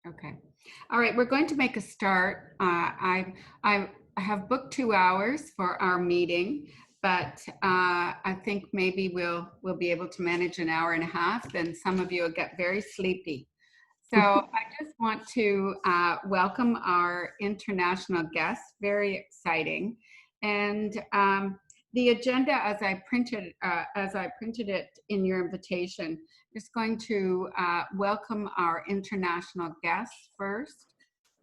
Okay. All right, we're going to make a start. I have booked 2 hours for our meeting, but I think maybe we'll be able to manage an hour and a half. Then some of you will get very sleepy. So I just want to welcome our international guests. Very exciting, and the agenda as I printed it in your invitation is going to welcome our international guests first.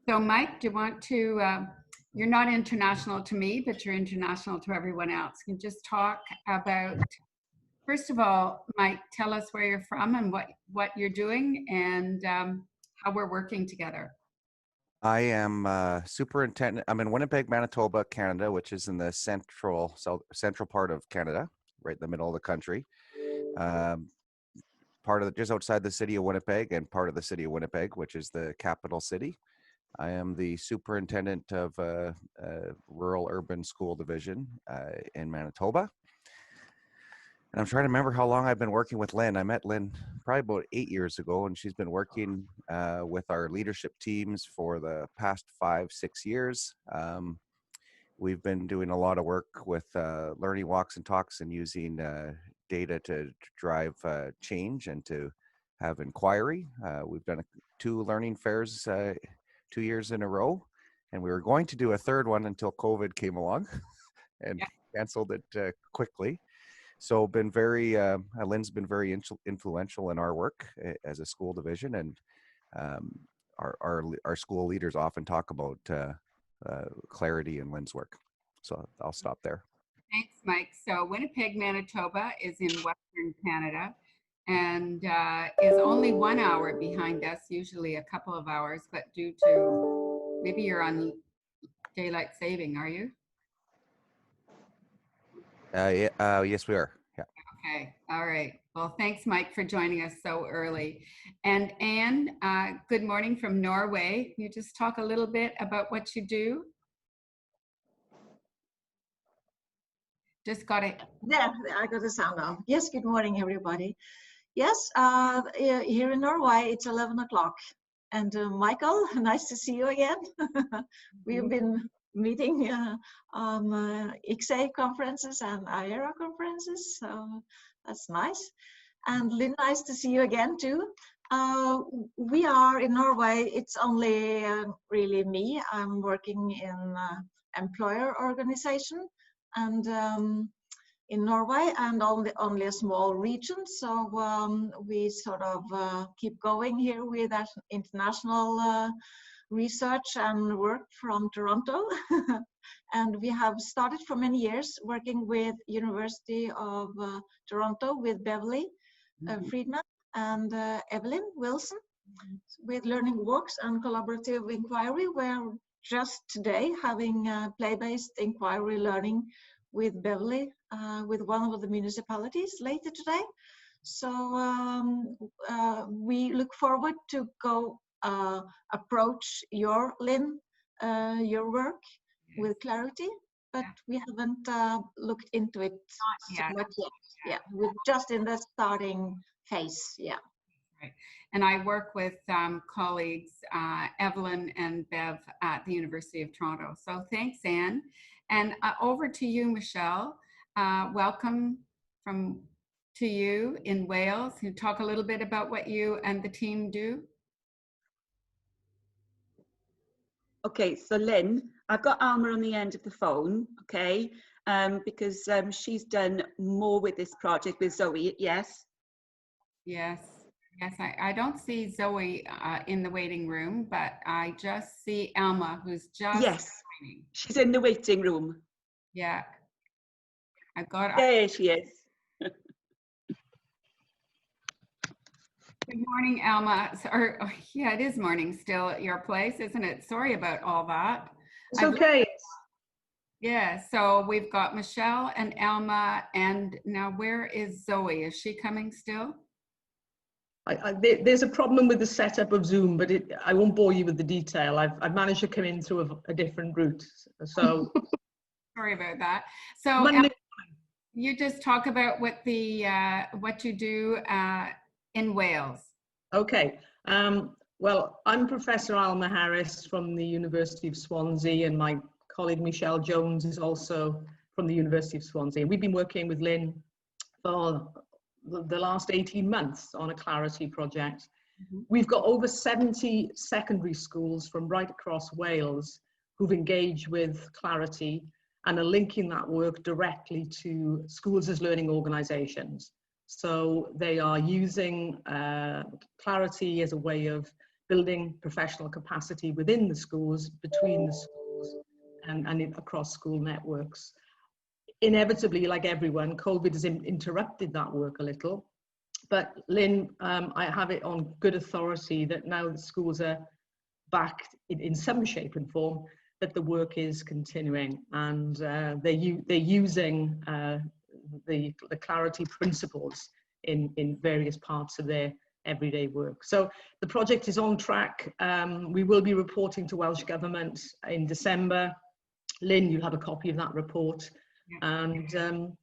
So, Mike, do you want to? You're not international to me, but you're international to everyone else. Can you just talk about? First of all, Mike, tell us where you're from and what you're doing and how we're working together. I am superintendent. I'm in Winnipeg, Manitoba, Canada, which is in the central part of Canada, right in the middle of the country. Part of just outside the city of Winnipeg and part of the city of Winnipeg, which is the capital city. I am the superintendent of rural urban school division in Manitoba. And I'm trying to remember how long I've been working with Lynn. I met Lynn probably about 8 years ago, and she's been working with our leadership teams for the past 5-6 years. We've been doing a lot of work with learning walks and talks and using data to drive change and to have inquiry. We've done 2 learning fairs 2 years in a row, and we were going to do a third one until COVID came along and canceled it quickly. So Lynn's been very influential in our work as a school division, and our school leaders often talk about clarity in Lynn's work. So I'll stop there. Thanks, Mike. So Winnipeg, Manitoba is in Western Canada and is only 1 hour behind us, usually a couple of hours, but due to, maybe you're on daylight saving, are you? Yes, we are. Yeah. Okay. All right. Well, thanks, Mike, for joining us so early. And Anne, good morning from Norway. Can you just talk a little bit about what you do? Just got it. Yeah, I got the sound on. Yes, good morning, everybody. Yes, here in Norway, it's 11 o'clock. And Michael, nice to see you again. We've been meeting ICSE conferences and IERA conferences, so that's nice. And Lynn, nice to see you again too. We are in Norway, it's only really me. I'm working in employer organization and in Norway, and only a small region. So we sort of keep going here with that international research and work from Toronto. And we have started for many years working with University of Toronto with Beverly Friedman and Evelyn Wilson with learning walks and collaborative inquiry. We're just today having play-based inquiry learning with Beverly, with one of the municipalities later today. So we look forward to go approach your, Lynn, your work with clarity, but we haven't looked into it so much yet. Yeah, we're just in the starting phase, yeah. Right. And I work with colleagues, Evelyn and Bev at the University of Toronto. So thanks, Anne. And over to you, Michelle. Welcome to you in Wales. Can you talk a little bit about what you and the team do? Okay, so Lynn, I've got Alma on the end of the phone, okay, because she's done more with this project with Zoe, yes? Yes, yes, I don't see Zoe in the waiting room, but I just see Alma, who's just joining. She's in the waiting room. Yeah, I got it. There she is. Good morning, Alma. Yeah, it is morning still at your place, isn't it? Sorry about all that. It's okay. Yeah, so we've got Michelle and Alma, and now where is Zoe? Is she coming still? There's a problem with the setup of Zoom, but I won't bore you with the detail. I've managed to come in through a different route. So sorry about that. So you just talk about what you do in Wales. Okay. Well, I'm Professor Alma Harris from the University of Swansea, and my colleague Michelle Jones is also from the University of Swansea. We've been working with Lynn for the last 18 months on a Clarity project. We've got over 70 secondary schools from right across Wales who've engaged with Clarity and are linking that work directly to schools as learning organisations. So they are using Clarity as a way of building professional capacity within the schools, between the schools, and across school networks. Inevitably, like everyone, COVID has interrupted that work a little. But Lynn, I have it on good authority that now the schools are back in some shape and form, that the work is continuing, and they're using the Clarity principles in various parts of their everyday work. So the project is on track. We will be reporting to Welsh Government in December. Lynn, you'll have a copy of that report. And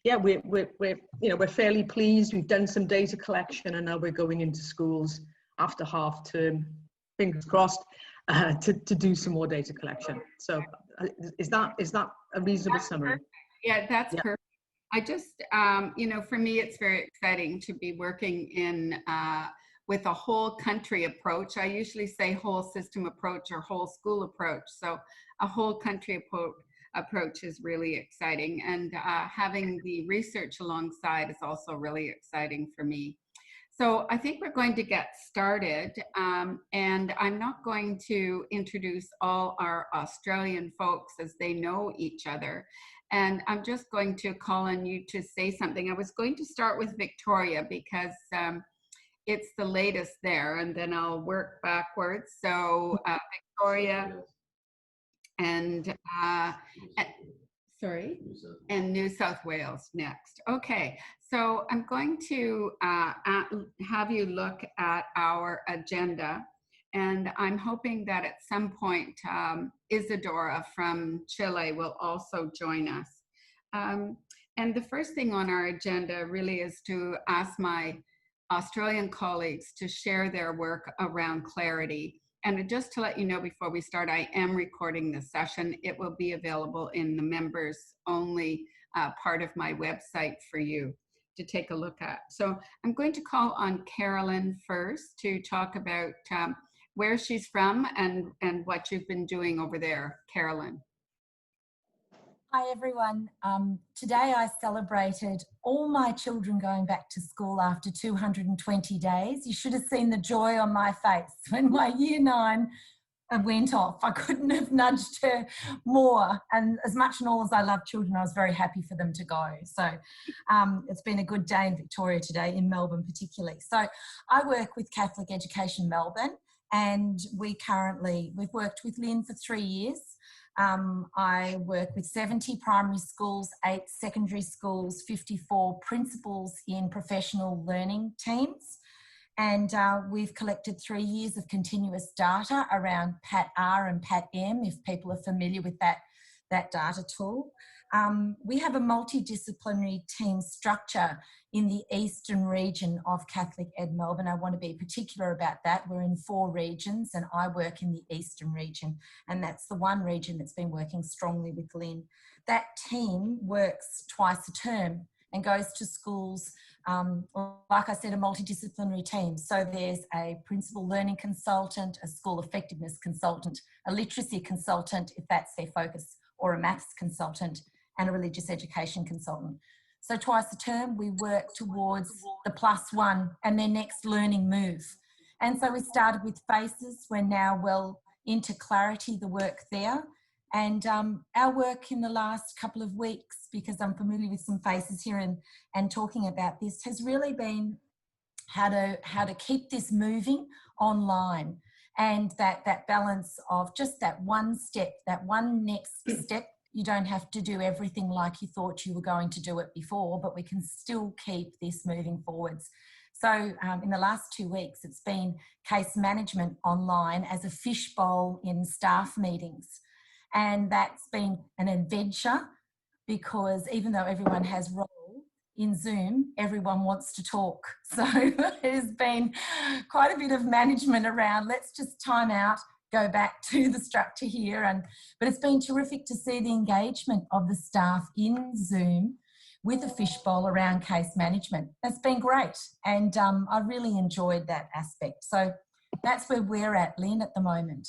yeah, we're fairly pleased. We've done some data collection, and now we're going into schools after half term, fingers crossed, to do some more data collection. So is that a reasonable summary? Yeah, that's perfect. I just, for me, it's very exciting to be working in with a whole country approach. I usually say whole system approach or whole school approach. So a whole country approach is really exciting. And having the research alongside is also really exciting for me. So I think we're going to get started, and I'm not going to introduce all our Australian folks as they know each other. And I'm just going to call on you to say something. I was going to start with Victoria because it's the latest there, and then I'll work backwards. So Victoria and New South Wales next. Okay, so I'm going to have you look at our agenda, and I'm hoping that at some point Isadora from Chile will also join us. And the first thing on our agenda really is to ask my Australian colleagues to share their work around Clarity. And just to let you know before we start, I am recording this session. It will be available in the members only part of my website for you to take a look at. So I'm going to call on Carolyn first to talk about where she's from and what you've been doing over there. Carolyn. Hi everyone. Today I celebrated all my children going back to school after 220 days. You should have seen the joy on my face when my year 9 went off. I couldn't have nudged her more. And as much and all as I love children, I was very happy for them to go. So it's been a good day in Victoria today, in Melbourne particularly. So I work with Catholic Education Melbourne, and we've worked with Lynn for 3 years. I work with 70 primary schools, 8 secondary schools, 54 principals in professional learning teams. And we've collected 3 years of continuous data around PAT-R and PAT-M, if people are familiar with that data tool. We have a multidisciplinary team structure in the eastern region of Catholic Ed Melbourne. I want to be particular about that. We're in 4 regions, and I work in the eastern region, and that's the one region that's been working strongly with Lynn. That team works twice a term and goes to schools, like I said, a multidisciplinary team. So there's a principal learning consultant, a school effectiveness consultant, a literacy consultant, if that's their focus, or a maths consultant, and a religious education consultant. So twice a term, we work towards the +1 and their next learning move. And so we started with FACES. We're now well into Clarity, the work there. And our work in the last couple of weeks, because I'm familiar with some faces here and talking about this, has really been how to keep this moving online, and that balance of just that one step, that one next step. You don't have to do everything like you thought you were going to do it before, but we can still keep this moving forwards. So in the last 2 weeks, it's been case management online as a fishbowl in staff meetings. And that's been an adventure, because even though everyone has role, in Zoom, everyone wants to talk. So there's been quite a bit of management around, let's just time out, go back to the structure here. But it's been terrific to see the engagement of the staff in Zoom with a fishbowl around case management. That's been great. And I really enjoyed that aspect. So that's where we're at, Lynn, at the moment.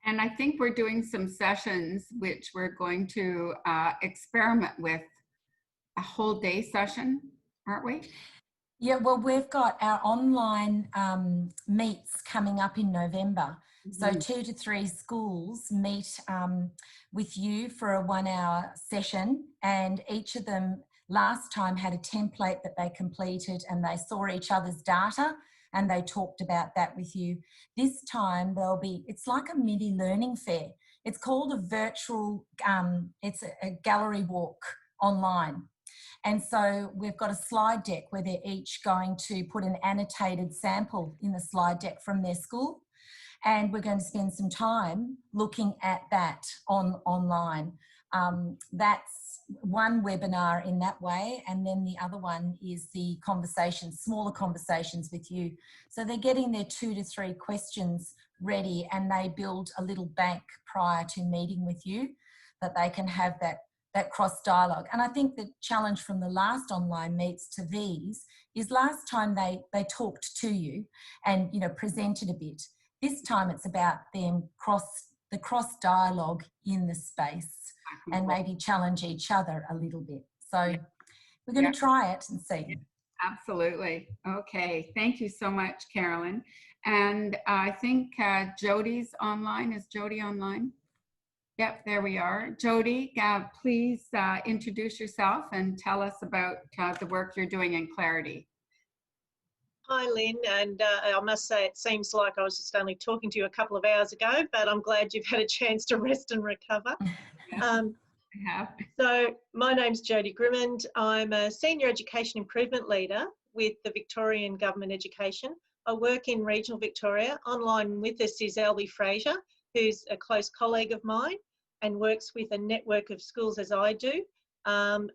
And I think we're doing some sessions which we're going to experiment with, a whole day session, aren't we? Yeah, well, we've got our online meets coming up in November. So 2 to 3 schools meet with you for a 1-hour session, and each of them last time had a template that they completed, and they saw each other's data and they talked about that with you. This time there'll be, it's like a mini learning fair. It's called a virtual, it's a gallery walk online. And so we've got a slide deck where they're each going to put an annotated sample in the slide deck from their school. And we're going to spend some time looking at that online. That's one webinar in that way. And then the other one is the conversations, smaller conversations with you. So they're getting their 2 to 3 questions ready, and they build a little bank prior to meeting with you that they can have that cross dialogue. And I think the challenge from the last online meets to these is last time they talked to you and, you know, presented a bit. This time it's about them the cross dialogue in the space and maybe challenge each other a little bit. So we're going to try it and see. Absolutely. Okay. Thank you so much, Carolyn. And I think Jody's online. Is Jody online? Yep, there we are. Jody, please introduce yourself and tell us about the work you're doing in Clarity. Hi, Lynn, and I must say it seems like I was just only talking to you a couple of hours ago, but I'm glad you've had a chance to rest and recover. So my name's Jody Grimmond. I'm a Senior Education Improvement Leader with the Victorian Government Education. I work in regional Victoria. Online with us is Albie Fraser, who's a close colleague of mine and works with a network of schools as I do. And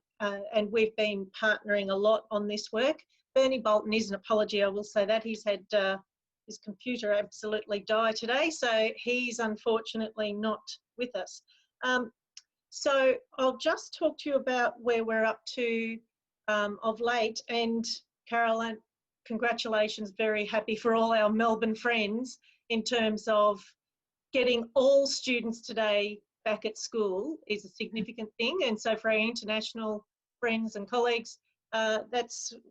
we've been partnering a lot on this work. Bernie Bolton is an apology, I will say that. He's had his computer absolutely die today, so he's unfortunately not with us. So I'll just talk to you about where we're up to of late. And Caroline, congratulations, very happy for all our Melbourne friends in terms of getting all students today back at school is a significant thing. And so for our international friends and colleagues,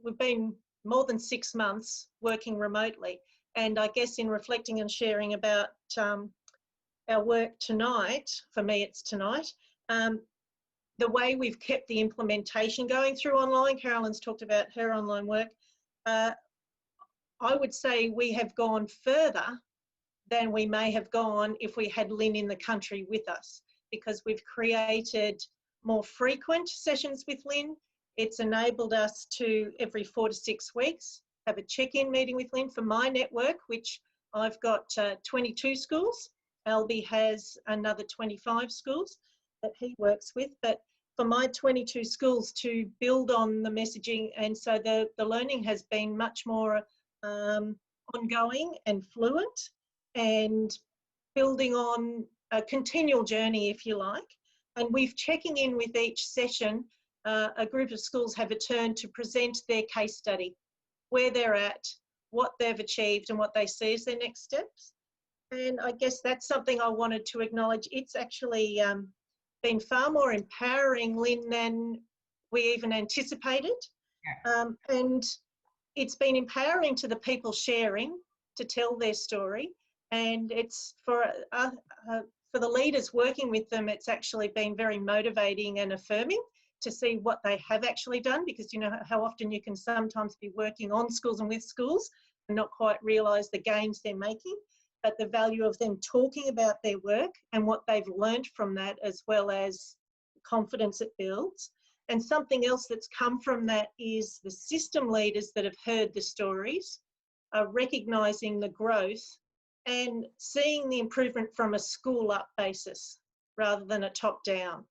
we've been more than 6 months working remotely. And I guess in reflecting and sharing about our work tonight, for me it's tonight, the way we've kept the implementation going through online, Carolyn's talked about her online work, I would say we have gone further than we may have gone if we had Lynn in the country with us, because we've created more frequent sessions with Lynn. It's enabled us to, every 4 to 6 weeks, have a check-in meeting with Lynn for my network, which I've got 22 schools. Albie has another 25 schools that he works with. But for my 22 schools to build on the messaging, and so the learning has been much more ongoing and fluent and building on a continual journey, if you like. And we've checking in with each session. A group of schools have a turn to present their case study, where they're at, what they've achieved and what they see as their next steps. And I guess that's something I wanted to acknowledge. It's actually been far more empowering, Lynn, than we even anticipated. And it's been empowering to the people sharing to tell their story. And it's for the leaders working with them, it's actually been very motivating and affirming to see what they have actually done, because you know how often you can sometimes be working on schools and with schools and not quite realise the gains they're making, but the value of them talking about their work and what they've learned from that, as well as confidence it builds. And something else that's come from that is the system leaders that have heard the stories are recognising the growth and seeing the improvement from a school up basis rather than a top down.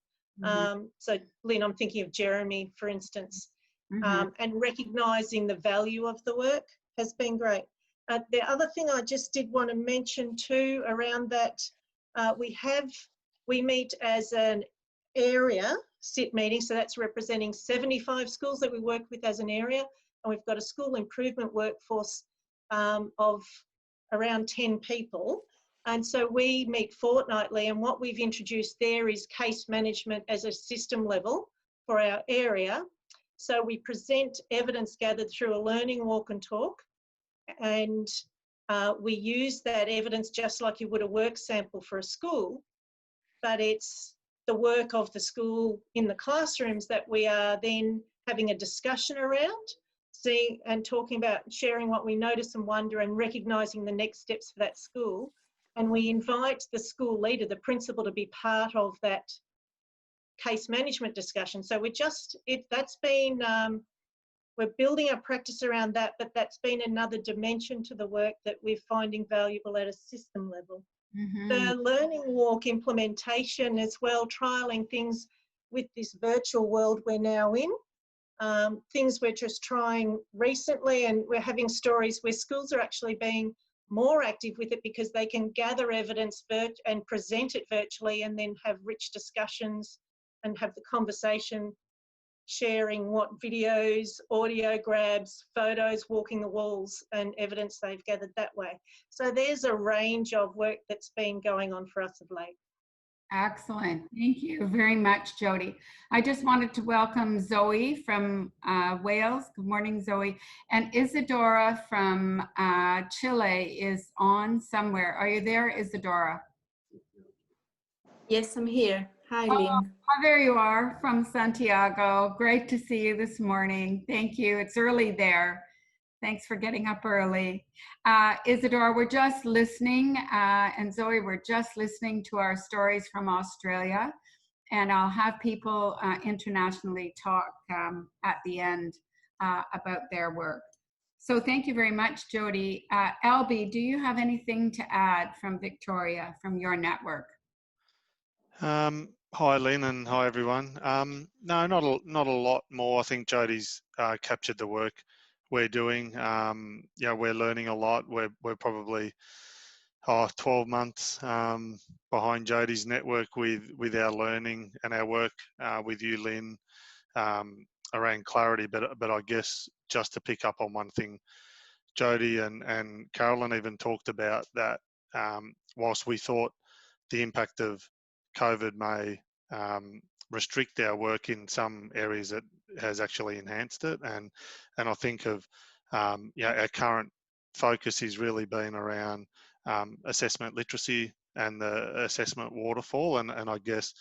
So Lynn, I'm thinking of Jeremy, for instance. and recognising the value of the work has been great. The other thing I just did want to mention too around that, we meet as an area SIT meeting, so that's representing 75 schools that we work with as an area, and we've got a school improvement workforce of around 10 people. And so we meet fortnightly, and what we've introduced there is case management as a system level for our area. So we present evidence gathered through a learning walk and talk, and we use that evidence just like you would a work sample for a school, but it's the work of the school in the classrooms that we are then having a discussion around, seeing and talking about sharing what we notice and wonder and recognising the next steps for that school. And we invite the school leader, the principal, to be part of that case management discussion. So we're building our practice around that, but that's been another dimension to the work that we're finding valuable at a system level. The learning walk implementation as well, trialling things with this virtual world we're now in. Things we're just trying recently, and we're having stories where schools are actually being more active with it because they can gather evidence and present it virtually and then have rich discussions and have the conversation, sharing what videos, audio grabs, photos, walking the walls and evidence they've gathered that way. So there's a range of work that's been going on for us of late. Excellent. Thank you very much, Jody. I just wanted to welcome Zoe from Wales. Good morning, Zoe. And Isadora from Chile is on somewhere. Are you there, Isadora? Yes, I'm here. Hi, Lynn. Oh, there you are from Santiago. Great to see you this morning. Thank you. It's early there. Thanks for getting up early. Isadora, we're just listening, and Zoe, we're just listening to our stories from Australia, and I'll have people internationally talk at the end about their work. So thank you very much, Jody. Albie, do you have anything to add from Victoria, from your network? Hi, Lynn, and hi, everyone. No, not a lot more. I think Jody's captured the work we're doing. We're learning a lot. We're probably 12 months behind Jody's network with our learning and our work with you, Lynn, around clarity. But I guess just to pick up on one thing, Jody and Carolyn even talked about that. Whilst we thought the impact of COVID may restrict our work in some areas, it has actually enhanced it, and I think of our current focus has really been around assessment literacy and the assessment waterfall, and I guess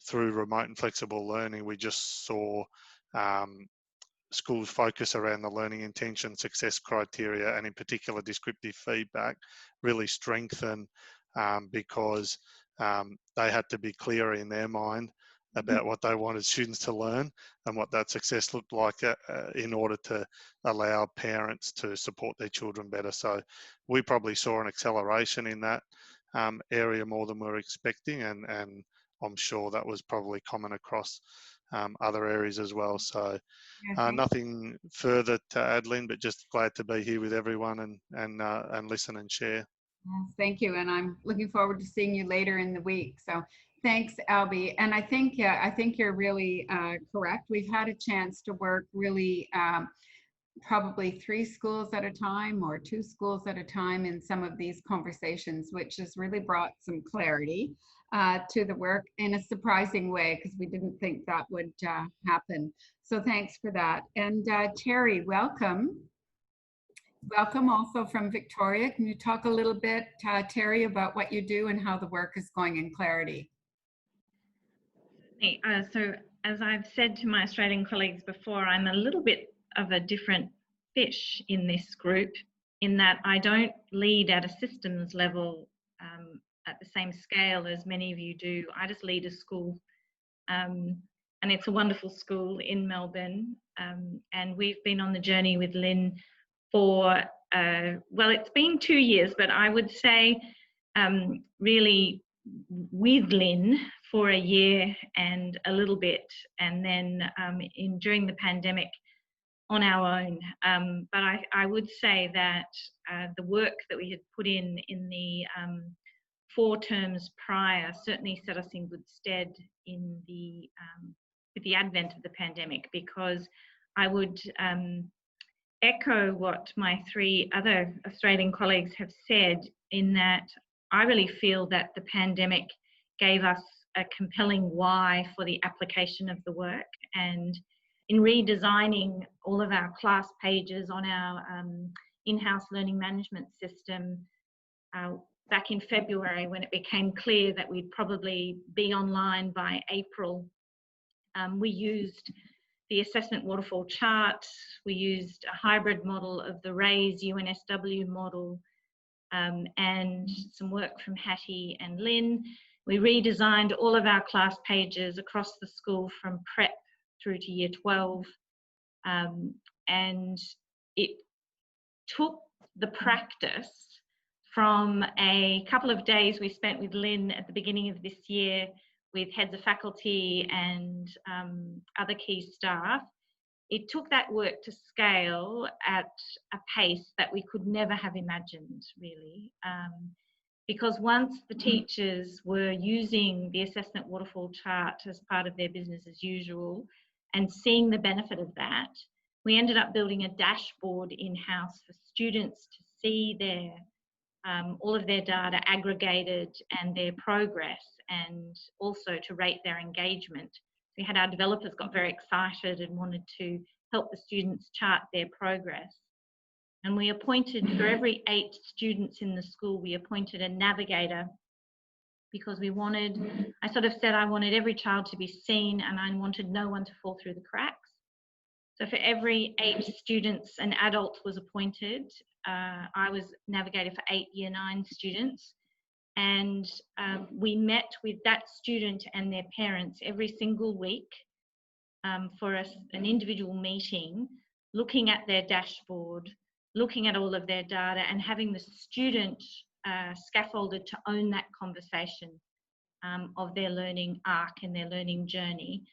through remote and flexible learning we just saw schools focus around the learning intention, success criteria, and in particular descriptive feedback really strengthen because they had to be clear in their mind about what they wanted students to learn and what that success looked like in order to allow parents to support their children better. So we probably saw an acceleration in that area more than we were expecting, and I'm sure that was probably common across other areas as well. So nothing further to add, Lynn, but just glad to be here with everyone and listen and share. Yes, thank you, and I'm looking forward to seeing you later in the week. So thanks, Albie. And I think you're really correct. We've had a chance to work really probably 3 schools at a time or 2 schools at a time in some of these conversations, which has really brought some clarity to the work in a surprising way, because we didn't think that would happen. So thanks for that. And Terry, welcome. Welcome also from Victoria. Can you talk a little bit, Terry, about what you do and how the work is going in Clarity? So as I've said to my Australian colleagues before, I'm a little bit of a different fish in this group, in that I don't lead at a systems level at the same scale as many of you do. I just lead a school, and it's a wonderful school in Melbourne, and we've been on the journey with Lynn for, well, it's been 2 years, but I would say really with Lynn for a year and a little bit, and then during the pandemic on our own. But I would say that the work that we had put in the 4 terms prior certainly set us in good stead in the with the advent of the pandemic, because I would echo what my 3 other Australian colleagues have said, in that I really feel that the pandemic gave us a compelling why for the application of the work. And in redesigning all of our class pages on our in-house learning management system, back in February, when it became clear that we'd probably be online by April, we used the assessment waterfall chart. We used a hybrid model of the RAISE UNSW model, and some work from Hattie and Lynn. We redesigned all of our class pages across the school from prep through to year 12. And it took the practice from a couple of days we spent with Lynn at the beginning of this year with heads of faculty and other key staff. It took that work to scale at a pace that we could never have imagined, really. Because once the teachers were using the assessment waterfall chart as part of their business as usual and seeing the benefit of that, we ended up building a dashboard in-house for students to see their all of their data aggregated and their progress, and also to rate their engagement. We had our developers got very excited and wanted to help the students chart their progress. And we appointed, for every 8 students in the school, we appointed a navigator, because we wanted, I sort of said I wanted every child to be seen and I wanted no one to fall through the cracks. So for every 8 students, an adult was appointed. I was navigator for 8 year 9 students. And we met with that student and their parents every single week for an individual meeting, looking at their dashboard, looking at all of their data, and having the student scaffolded to own that conversation of their learning arc and their learning journey.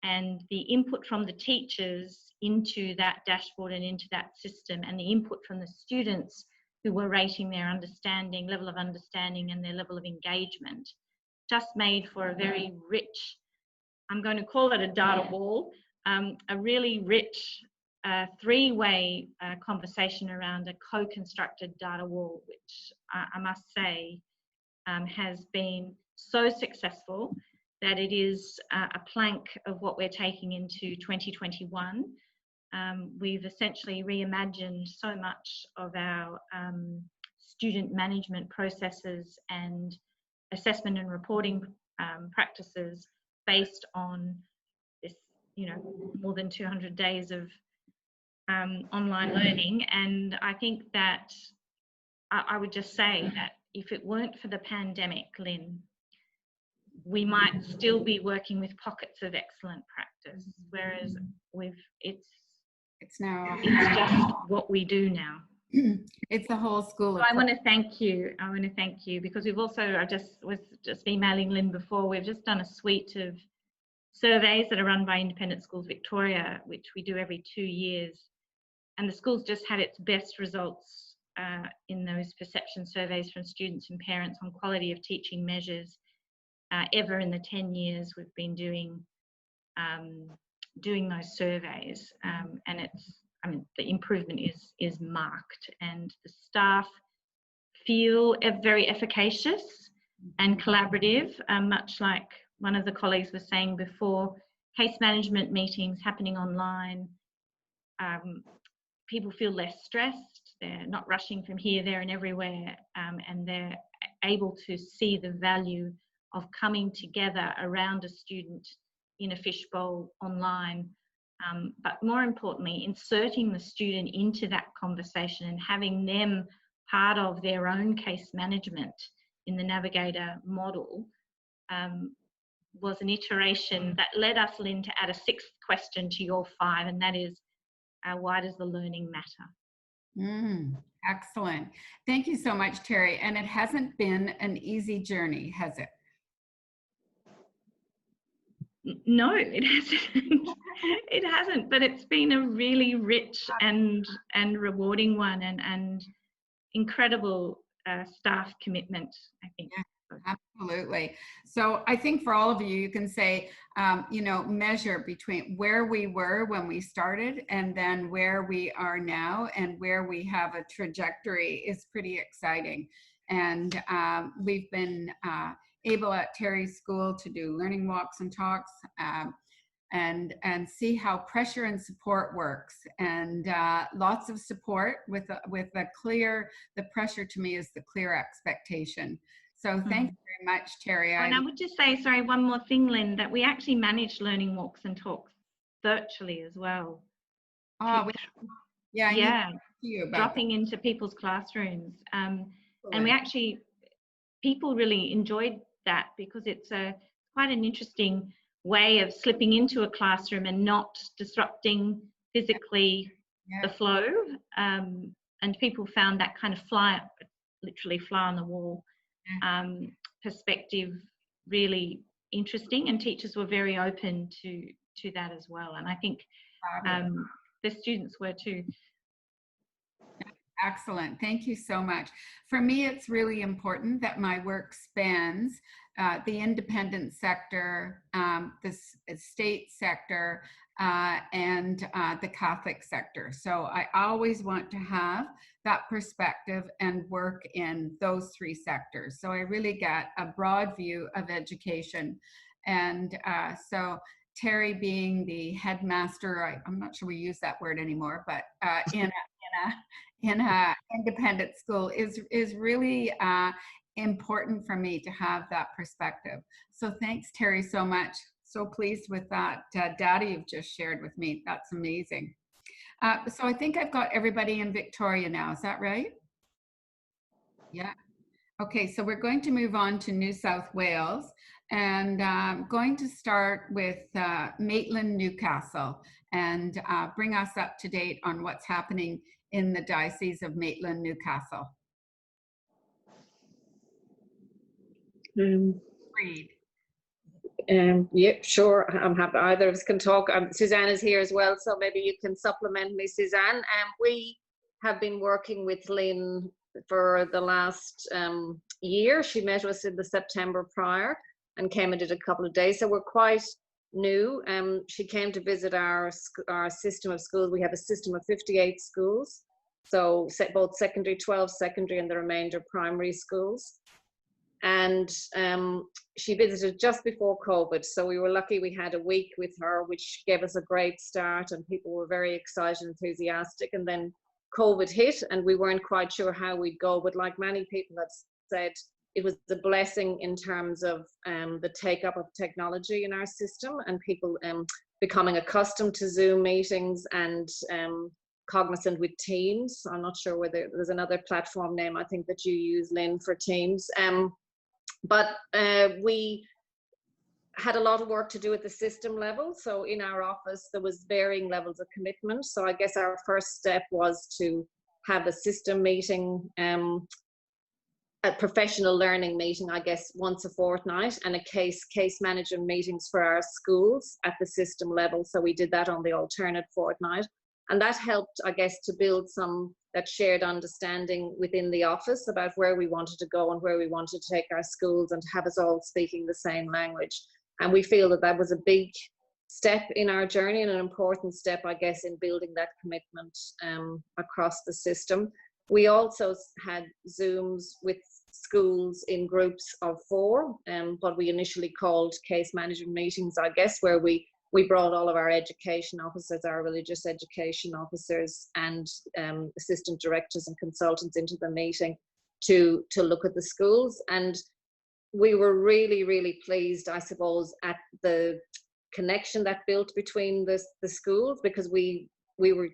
And the input from the teachers into that dashboard and into that system, and the input from the students who were rating their understanding, level of understanding and their level of engagement, just made for a very rich, I'm going to call it a data wall, a really rich 3-way conversation around a co-constructed data wall, which I must say has been so successful that it is a plank of what we're taking into 2021. We've essentially reimagined so much of our student management processes and assessment and reporting practices based on this, more than 200 days of online learning. And I think that I would just say that if it weren't for the pandemic, Lynn, we might still be working with pockets of excellent practice, whereas it's just what we do now. It's the whole school. So I want to thank you. I want to thank you, because we've also, I was just emailing Lynn before, we've just done a suite of surveys that are run by Independent Schools Victoria, which we do every 2 years. And the school's just had its best results in those perception surveys from students and parents on quality of teaching measures ever in the 10 years we've been doing those surveys. And the improvement is marked, and the staff feel very efficacious and collaborative, much like one of the colleagues was saying before, case management meetings happening online. People feel less stressed, they're not rushing from here, there and everywhere, and they're able to see the value of coming together around a student in a fishbowl online, but more importantly, inserting the student into that conversation and having them part of their own case management in the Navigator model was an iteration that led us, Lynn, to add a 6th question to your 5, and that is, why does the learning matter? Excellent. Thank you so much, Terry. And it hasn't been an easy journey, has it? No, it hasn't. It hasn't, but it's been a really rich and rewarding one, and incredible staff commitment, I think. Absolutely. So I think for all of you, you can say, you know, measure between where we were when we started and then where we are now, and where we have a trajectory is pretty exciting. And we've been able at Terry's School to do learning walks and talks, and see how pressure and support works, and lots of support with a clear, the pressure to me is the clear expectation. So thank you very much, Terry. And I would just say, sorry, one more thing, Lynn, that we actually manage learning walks and talks virtually as well. Oh, yeah. Dropping into people's classrooms. And we actually, people really enjoyed that, because it's quite an interesting way of slipping into a classroom and not disrupting physically the flow. And people found that kind of literally fly on the wall perspective really interesting, and teachers were very open to that as well. And I think the students were too. Excellent. Thank you so much. For me, it's really important that my work spans the independent sector, the state sector, and the Catholic sector. So I always want to have that perspective and work in those three sectors. So I really get a broad view of education. And so Terry being the headmaster, I'm not sure we use that word anymore, but in a independent school is really important for me to have that perspective. So thanks, Terry, so much. So pleased with that data you've just shared with me. That's amazing. So I think I've got everybody in Victoria now. Is that right? Yeah. Okay, so we're going to move on to New South Wales, and I'm going to start with Maitland, Newcastle, and bring us up to date on what's happening in the Diocese of Maitland, Newcastle. Read. Yep, sure. I'm happy either of us can talk. Suzanne is here as well, so maybe you can supplement me, Suzanne. We have been working with Lynn for the last year. She met us in the September prior and came and did a couple of days, so we're quite new. She came to visit our system of schools. We have a system of 58 schools, so both secondary, 12 secondary, and the remainder primary schools. And she visited just before COVID, so we were lucky we had a week with her, which gave us a great start, and people were very excited and enthusiastic. And then COVID hit and we weren't quite sure how we'd go, but like many people have said, it was a blessing in terms of the take up of technology in our system, and people becoming accustomed to Zoom meetings and cognizant with Teams. I'm not sure whether there's another platform name I think that you use, Lynn, for Teams. But we had a lot of work to do at the system level. So in our office, there was varying levels of commitment. So I guess our first step was to have a system meeting, a professional learning meeting, I guess, once a fortnight, and a case management meetings for our schools at the system level. So we did that on the alternate fortnight. And that helped, I guess, to build that shared understanding within the office about where we wanted to go and where we wanted to take our schools, and to have us all speaking the same language. And we feel that that was a big step in our journey, and an important step, I guess, in building that commitment across the system. We also had Zooms with schools in groups of 4, what we initially called case management meetings, I guess, where we brought all of our education officers, our religious education officers, and assistant directors and consultants into the meeting to look at the schools. And we were really, really pleased, I suppose, at the connection that built between the schools, because we were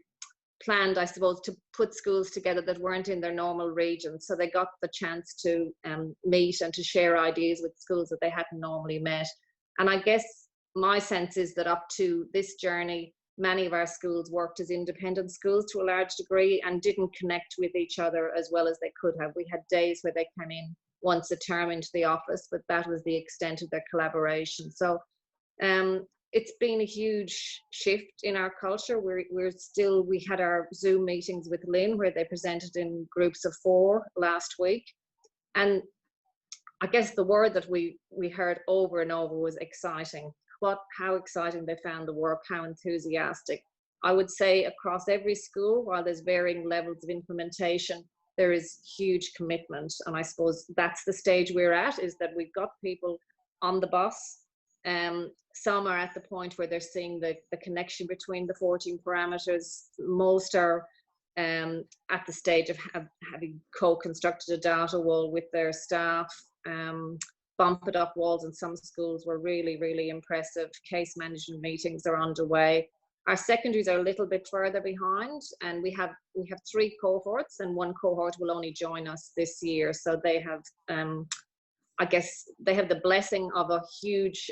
planned, I suppose, to put schools together that weren't in their normal region. So they got the chance to meet and to share ideas with schools that they hadn't normally met. And I guess my sense is that up to this journey, many of our schools worked as independent schools to a large degree and didn't connect with each other as well as they could have. We had days where they came in once a term into the office, but that was the extent of their collaboration. So It's been a huge shift in our culture. We had our Zoom meetings with Lynn where they presented in groups of 4 last week. And I guess the word that we heard over and over was exciting. How exciting they found the work, how enthusiastic. I would say across every school, while there's varying levels of implementation, there is huge commitment. And I suppose that's the stage we're at, is that we've got people on the bus. Some are at the point where they're seeing the connection between the 14 parameters. Most are at the stage of having co-constructed a data wall with their staff. Bump it up walls in some schools were really, really impressive. Case management meetings are underway. Our secondaries are a little bit further behind, and we have 3 cohorts, and 1 cohort will only join us this year. So they have, I guess, they have the blessing of a huge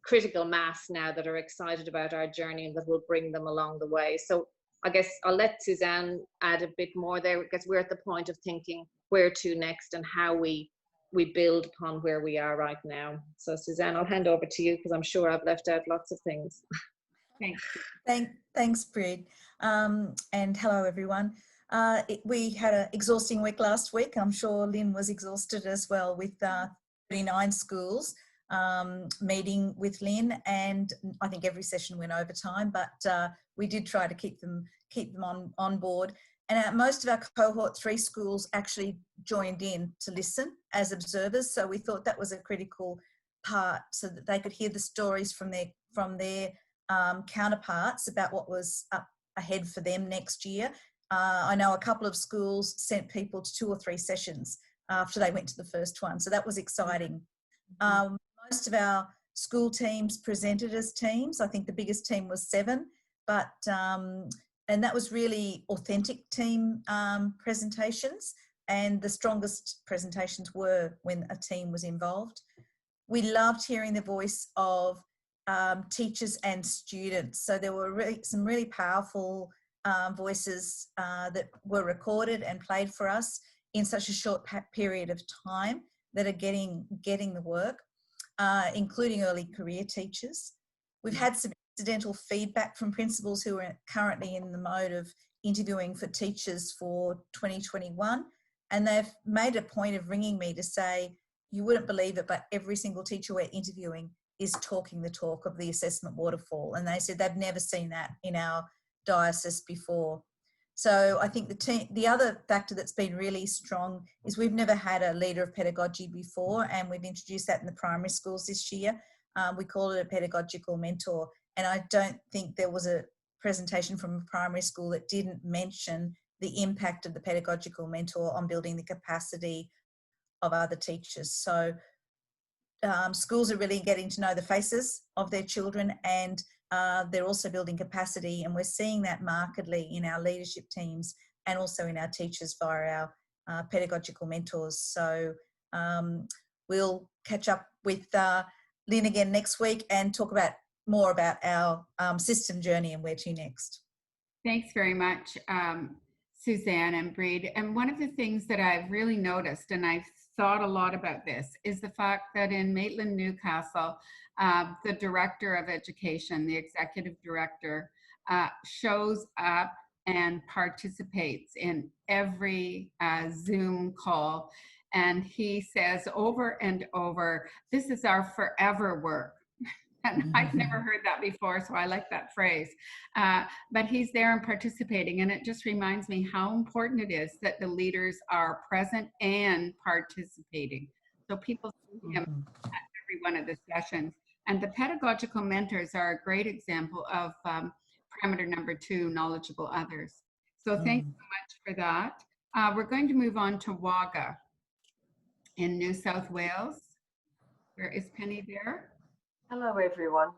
critical mass now that are excited about our journey and that will bring them along the way. So I guess I'll let Suzanne add a bit more there, because we're at the point of thinking where to next and how we build upon where we are right now. So Suzanne, I'll hand over to you, because I'm sure I've left out lots of things. Thanks, Brid. And hello, everyone. We had an exhausting week last week. I'm sure Lynn was exhausted as well, with 39 schools meeting with Lynn, and I think every session went over time, but we did try to keep them on board. And most of our cohort 3 schools actually joined in to listen as observers. So we thought that was a critical part, so that they could hear the stories from their counterparts about what was up ahead for them next year. I know a couple of schools sent people to 2 or 3 sessions after they went to the first one. So that was exciting. Most of our school teams presented as teams. I think the biggest team was 7, but and that was really authentic team presentations, and the strongest presentations were when a team was involved. We loved hearing the voice of teachers and students. So there were some really powerful voices that were recorded and played for us in such a short period of time that are getting the work, including early career teachers. We've had some incidental feedback from principals who are currently in the mode of interviewing for teachers for 2021, and they've made a point of ringing me to say, you wouldn't believe it, but every single teacher we're interviewing is talking the talk of the assessment waterfall. And they said they've never seen that in our diocese before. So I think the other factor that's been really strong is we've never had a leader of pedagogy before, and we've introduced that in the primary schools this year. We call it a pedagogical mentor. And I don't think there was a presentation from a primary school that didn't mention the impact of the pedagogical mentor on building the capacity of other teachers. So schools are really getting to know the faces of their children, and they're also building capacity, and we're seeing that markedly in our leadership teams and also in our teachers via our pedagogical mentors. So we'll catch up with Lynn again next week and talk more about our system journey and where to next. Thanks very much, Suzanne and Brid. And one of the things that I've really noticed, and I've thought a lot about this, is the fact that in Maitland Newcastle, the director of education, the executive director, shows up and participates in every Zoom call. And he says over and over, this is our forever work. And I've never heard that before, so I like that phrase. But he's there and participating, and it just reminds me how important it is that the leaders are present and participating. So people see him at every one of the sessions. And the pedagogical mentors are a great example of parameter number 2, knowledgeable others. So thanks so much for that. We're going to move on to Wagga in New South Wales. Where is Penny there? Hello everyone.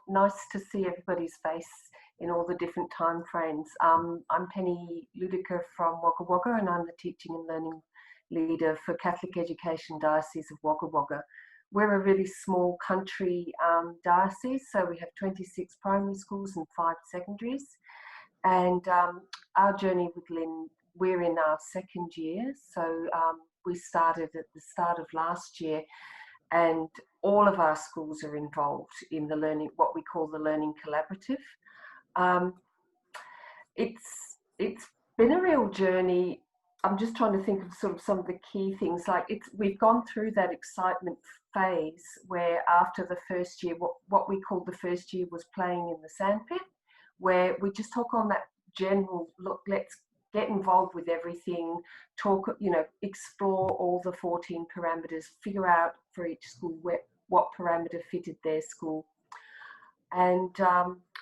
Nice to see everybody's face in all the different time frames. I'm Penny Ludiker from Wagga Wagga, and I'm the Teaching and Learning Leader for Catholic Education Diocese of Wagga Wagga. We're a really small country diocese, so we have 26 primary schools and 5 secondaries. And our journey with Lynn, we're in our 2nd year, so we started at the start of last year. and all of our schools are involved in the learning, what we call the Learning Collaborative. It's been a real journey. I'm just trying to think of sort of some of the key things. Like we've gone through that excitement phase where after the first year, what we called the first year was playing in the sandpit, where we just took on that general look, let's get involved with everything, talk, explore all the 14 parameters, figure out for each school what parameter fitted their school. And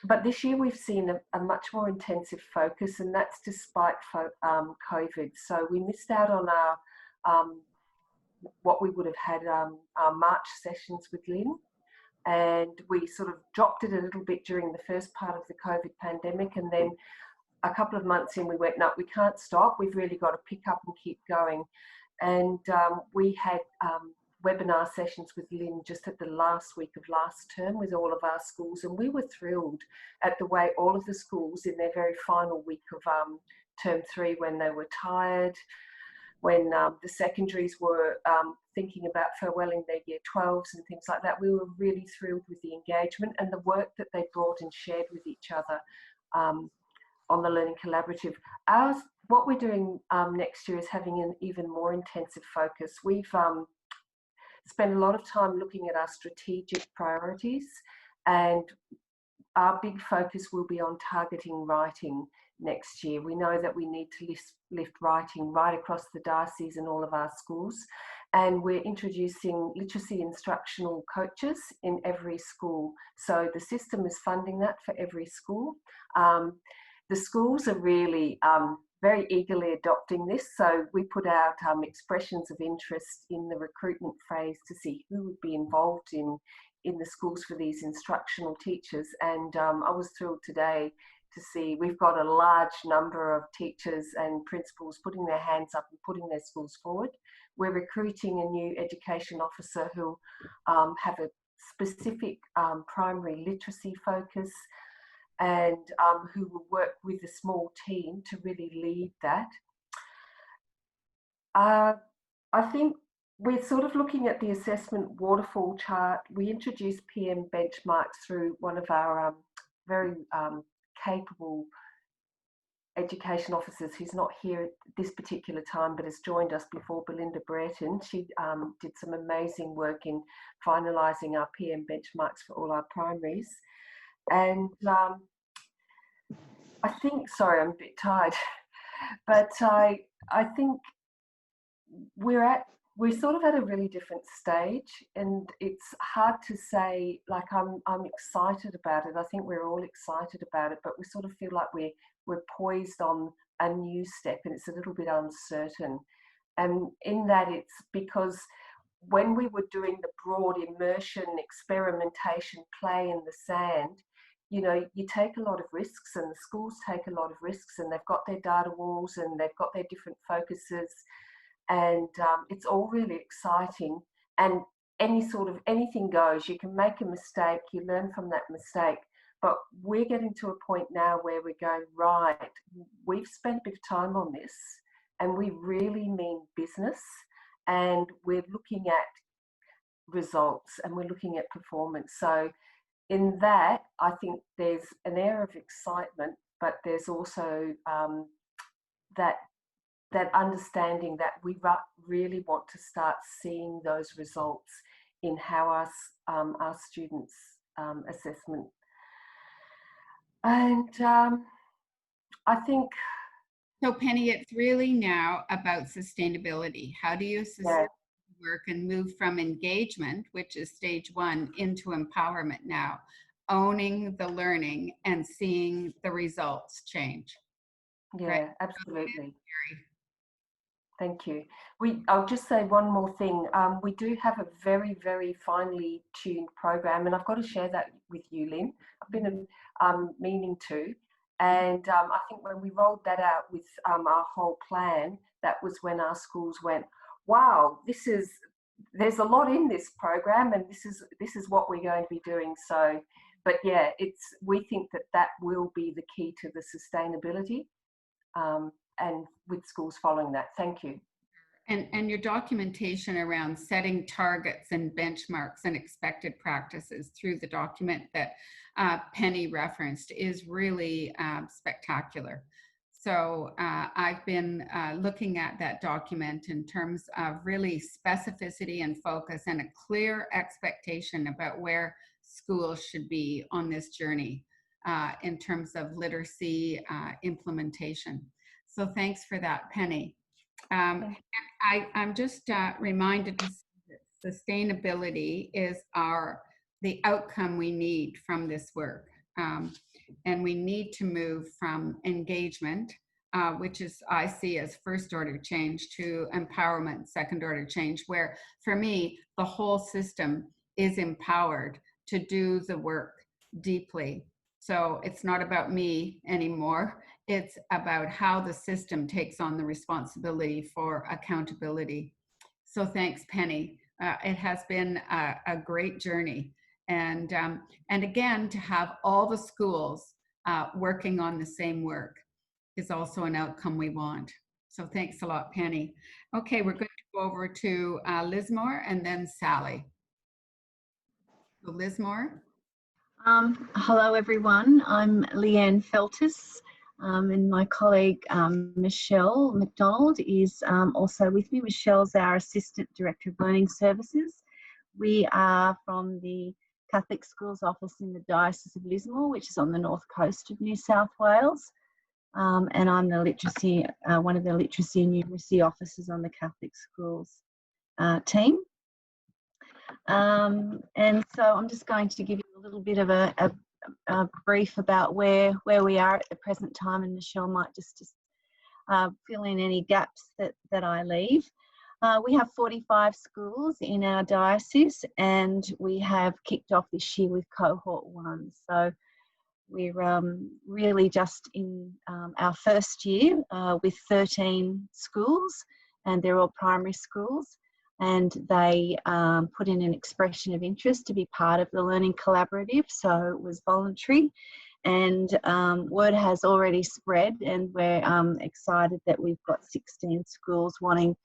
but this year we've seen a much more intensive focus, and that's despite COVID. So we missed out on our what we would have had our March sessions with Lynn, and we sort of dropped it a little bit during the first part of the COVID pandemic, and then a couple of months in we went, no, we can't stop, we've really got to pick up and keep going. And we had webinar sessions with Lynn just at the last week of last term with all of our schools, and we were thrilled at the way all of the schools in their very final week of term 3, when they were tired, when the secondaries were thinking about farewelling their year 12s and things like that, we were really thrilled with the engagement and the work that they brought and shared with each other on the Learning Collaborative. What we're doing next year is having an even more intensive focus. We've spent a lot of time looking at our strategic priorities, and our big focus will be on targeting writing next year. We know that we need to lift writing right across the diocese and all of our schools, and we're introducing literacy instructional coaches in every school. So the system is funding that for every school. The schools are really very eagerly adopting this. So we put out expressions of interest in the recruitment phase to see who would be involved in the schools for these instructional teachers. And I was thrilled today to see we've got a large number of teachers and principals putting their hands up and putting their schools forward. We're recruiting a new education officer who have a specific primary literacy focus, and who will work with a small team to really lead that. I think we're sort of looking at the assessment waterfall chart. We introduced PM benchmarks through one of our very capable education officers who's not here at this particular time but has joined us before, Belinda Brereton. She did some amazing work in finalising our PM benchmarks for all our primaries. And I think, sorry, I'm a bit tired, but I think we're sort of at a really different stage, and it's hard to say, like I'm excited about it. I think we're all excited about it, but we sort of feel like we're poised on a new step, and it's a little bit uncertain. And in that, it's because when we were doing the broad immersion, experimentation, play in the sand, you take a lot of risks, and the schools take a lot of risks, and they've got their data walls and they've got their different focuses, and it's all really exciting. And anything goes. You can make a mistake, you learn from that mistake, but we're getting to a point now where we're going, right, we've spent a bit of time on this, and we really mean business, and we're looking at results and we're looking at performance. So in that, I think there's an air of excitement, but there's also that understanding that we really want to start seeing those results in how our students' assessment. And I think... So Penny, it's really now about sustainability. How do you work and move from engagement, which is stage 1, into empowerment now, owning the learning and seeing the results change? Yeah, right? Absolutely. Thank you. I'll just say one more thing. We do have a very, very finely tuned program, and I've got to share that with you, Lynn. I've been meaning to. And I think when we rolled that out with our whole plan, that was when our schools went, wow, there's a lot in this program, and this is what we're going to be doing. So, but yeah, we think that will be the key to the sustainability, and with schools following that. Thank you. And your documentation around setting targets and benchmarks and expected practices through the document that Penny referenced is really spectacular. So I've been looking at that document in terms of really specificity and focus and a clear expectation about where schools should be on this journey in terms of literacy implementation. So thanks for that, Penny. I'm just reminded that sustainability is the outcome we need from this work. And we need to move from engagement, which is I see as first order change, to empowerment, second order change, where for me, the whole system is empowered to do the work deeply. So it's not about me anymore. It's about how the system takes on the responsibility for accountability. So thanks, Penny. It has been a great journey. And again, to have all the schools working on the same work is also an outcome we want. So thanks a lot, Penny. Okay, we're going to go over to Lismore and then Sally. So Lismore. Hello, everyone. I'm Leanne Feltis, and my colleague Michelle McDonald is also with me. Michelle's our Assistant Director of Learning Services. We are from the Catholic Schools Office in the Diocese of Lismore, which is on the north coast of New South Wales. And I'm the literacy, one of the literacy and numeracy officers on the Catholic Schools team. And so I'm just going to give you a little bit of a brief about where we are at the present time, and Michelle might just fill in any gaps that I leave. We have 45 schools in our diocese, and we have kicked off this year with cohort 1. So we're really just in our first year with 13 schools, and they're all primary schools. And they put in an expression of interest to be part of the Learning Collaborative, so it was voluntary. And word has already spread, and we're excited that we've got 16 schools wanting,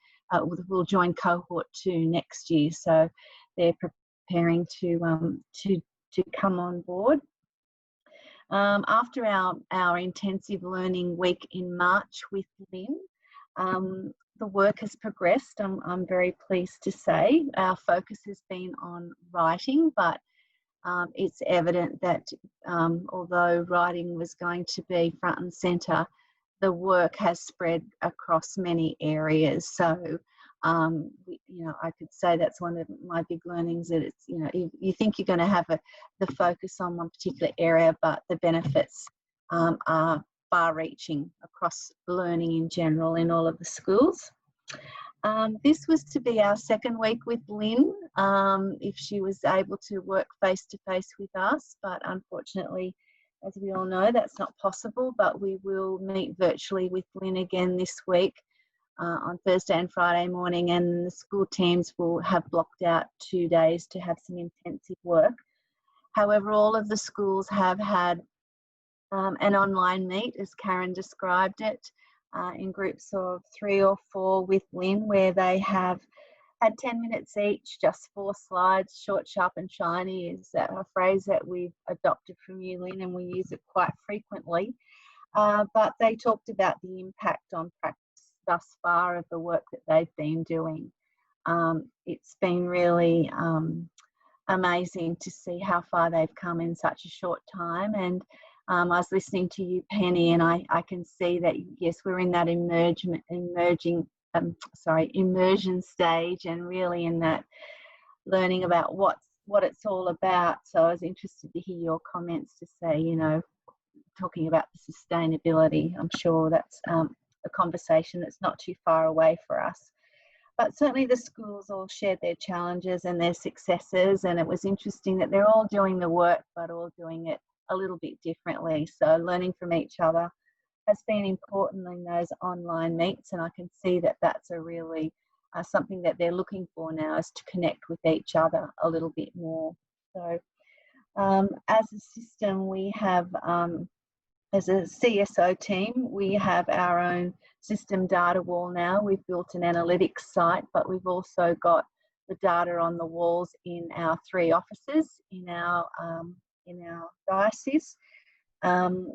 will join cohort 2 next year. So they're preparing to come on board. After our intensive learning week in March with Lynn, the work has progressed. I'm very pleased to say. Our focus has been on writing, but it's evident that although writing was going to be front and centre, the work has spread across many areas. So, I could say that's one of my big learnings, that it's, you think you're going to have the focus on one particular area, but the benefits are far-reaching across learning in general in all of the schools. This was to be our second week with Lynn, if she was able to work face-to-face with us, but unfortunately, as we all know, that's not possible. But we will meet virtually with Lynn again this week on Thursday and Friday morning, and the school teams will have blocked out 2 days to have some intensive work. However, all of the schools have had an online meet, as Karen described it, in groups of 3 or 4 with Lynn, where they have had 10 minutes each, just 4 slides. Short, sharp and shiny is a phrase that we've adopted from you, Lynn, and we use it quite frequently. But they talked about the impact on practice thus far of the work that they've been doing. It's been really amazing to see how far they've come in such a short time. And I was listening to you, Penny, and I can see that, yes, we're in that immersion stage, and really in that learning about what it's all about. So I was interested to hear your comments to say, talking about the sustainability. I'm sure that's a conversation that's not too far away for us. But certainly the schools all shared their challenges and their successes, and it was interesting that they're all doing the work, but all doing it a little bit differently. So learning from each other has been important in those online meets, and I can see that that's a really something that they're looking for now, is to connect with each other a little bit more. So as a system, we have as a CSO team, we have our own system data wall now. We've built an analytics site, but we've also got the data on the walls in our 3 offices in our diocese.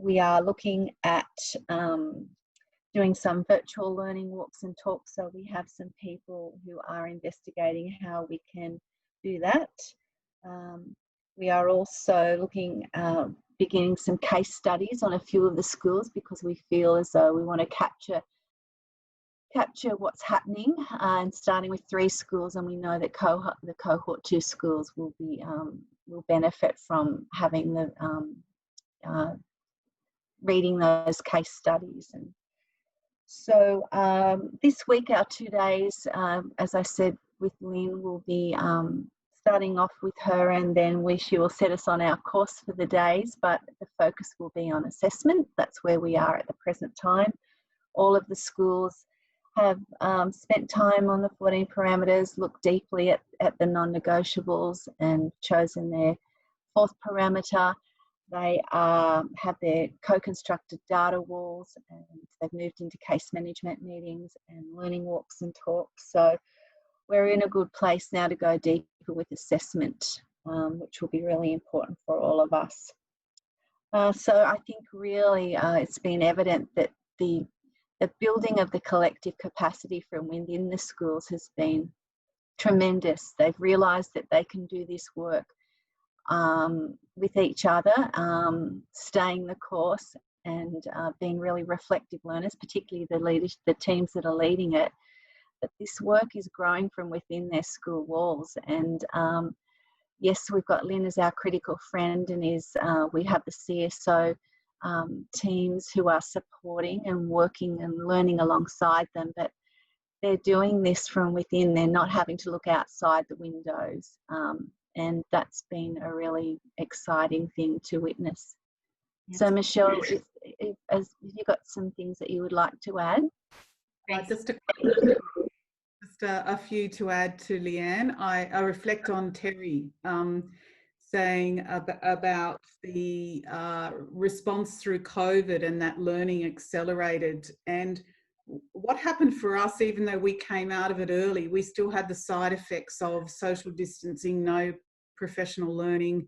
We are looking at doing some virtual learning walks and talks, so we have some people who are investigating how we can do that. We are also looking beginning some case studies on a few of the schools, because we feel as though we want to capture what's happening, and starting with 3 schools, and we know that the cohort 2 schools will benefit from having the reading those case studies. And so this week, our 2 days, as I said with Lynn, will be starting off with her, and then she will set us on our course for the days, but the focus will be on assessment. That's where we are at the present time. All of the schools have spent time on the 14 parameters, looked deeply at the non-negotiables and chosen their 4th parameter. They have their co-constructed data walls, and they've moved into case management meetings and learning walks and talks. So we're in a good place now to go deeper with assessment, which will be really important for all of us. So I think really it's been evident that the building of the collective capacity from within the schools has been tremendous. They've realised that they can do this work with each other, staying the course, and being really reflective learners, particularly the teams that are leading it. But this work is growing from within their school walls. And yes, we've got Lynn as our critical friend, and we have the CSO teams who are supporting and working and learning alongside them, but they're doing this from within. They're not having to look outside the windows, and that's been a really exciting thing to witness. Yes. So Michelle, have you got some things that you would like to add? Just a few to add to Leanne. I reflect on Terry saying about the response through COVID, and that learning accelerated. And what happened for us, even though we came out of it early, we still had the side effects of social distancing, no professional learning,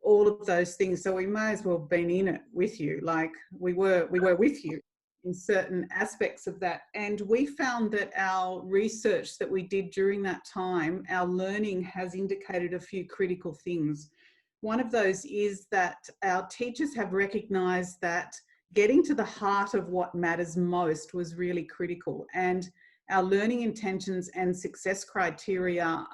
all of those things. So we may as well have been in it with you, like we were with you in certain aspects of that. And we found that our research that we did during that time, our learning has indicated a few critical things. One of those is that our teachers have recognised that getting to the heart of what matters most was really critical, and our learning intentions and success criteria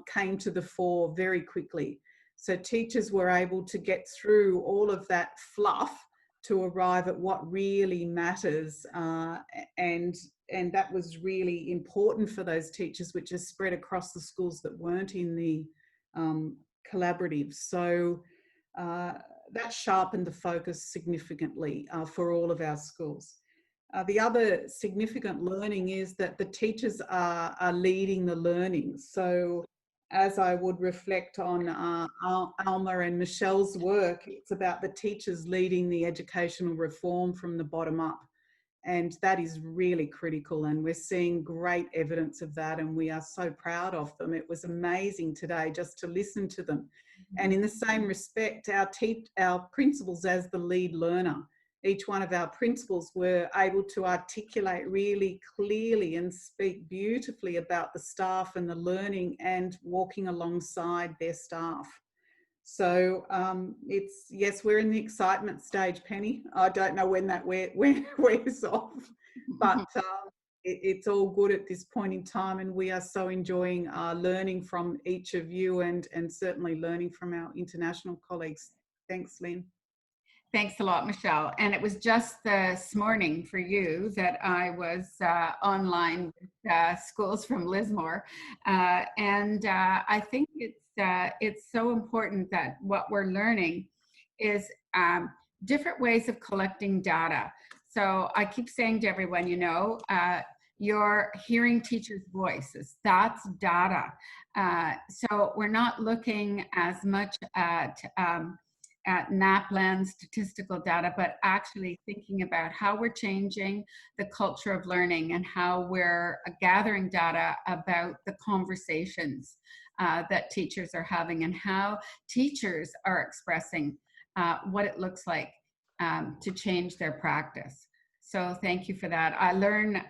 came to the fore very quickly. So teachers were able to get through all of that fluff to arrive at what really matters, and that was really important for those teachers, which is spread across the schools that weren't in the collaborative. So that sharpened the focus significantly for all of our schools. The other significant learning is that the teachers are leading the learning. So as I would reflect on Alma and Michelle's work, it's about the teachers leading the educational reform from the bottom up. And that is really critical, and we're seeing great evidence of that, and we are so proud of them. It was amazing today just to listen to them. And in the same respect, our principals as the lead learner, each one of our principals were able to articulate really clearly and speak beautifully about the staff and the learning and walking alongside their staff. So yes, we're in the excitement stage, Penny. I don't know when that wears off, but it's all good at this point in time, and we are so enjoying learning from each of you, and certainly learning from our international colleagues. Thanks, Lynn. Thanks a lot, Michelle. And it was just this morning for you that I was online with schools from Lismore. And I think it's so important that what we're learning is different ways of collecting data. So I keep saying to everyone, you're hearing teachers' voices. That's data. So we're not looking as much at at NAPLAN statistical data, but actually thinking about how we're changing the culture of learning and how we're gathering data about the conversations that teachers are having and how teachers are expressing what it looks like to change their practice. So thank you for that. I learn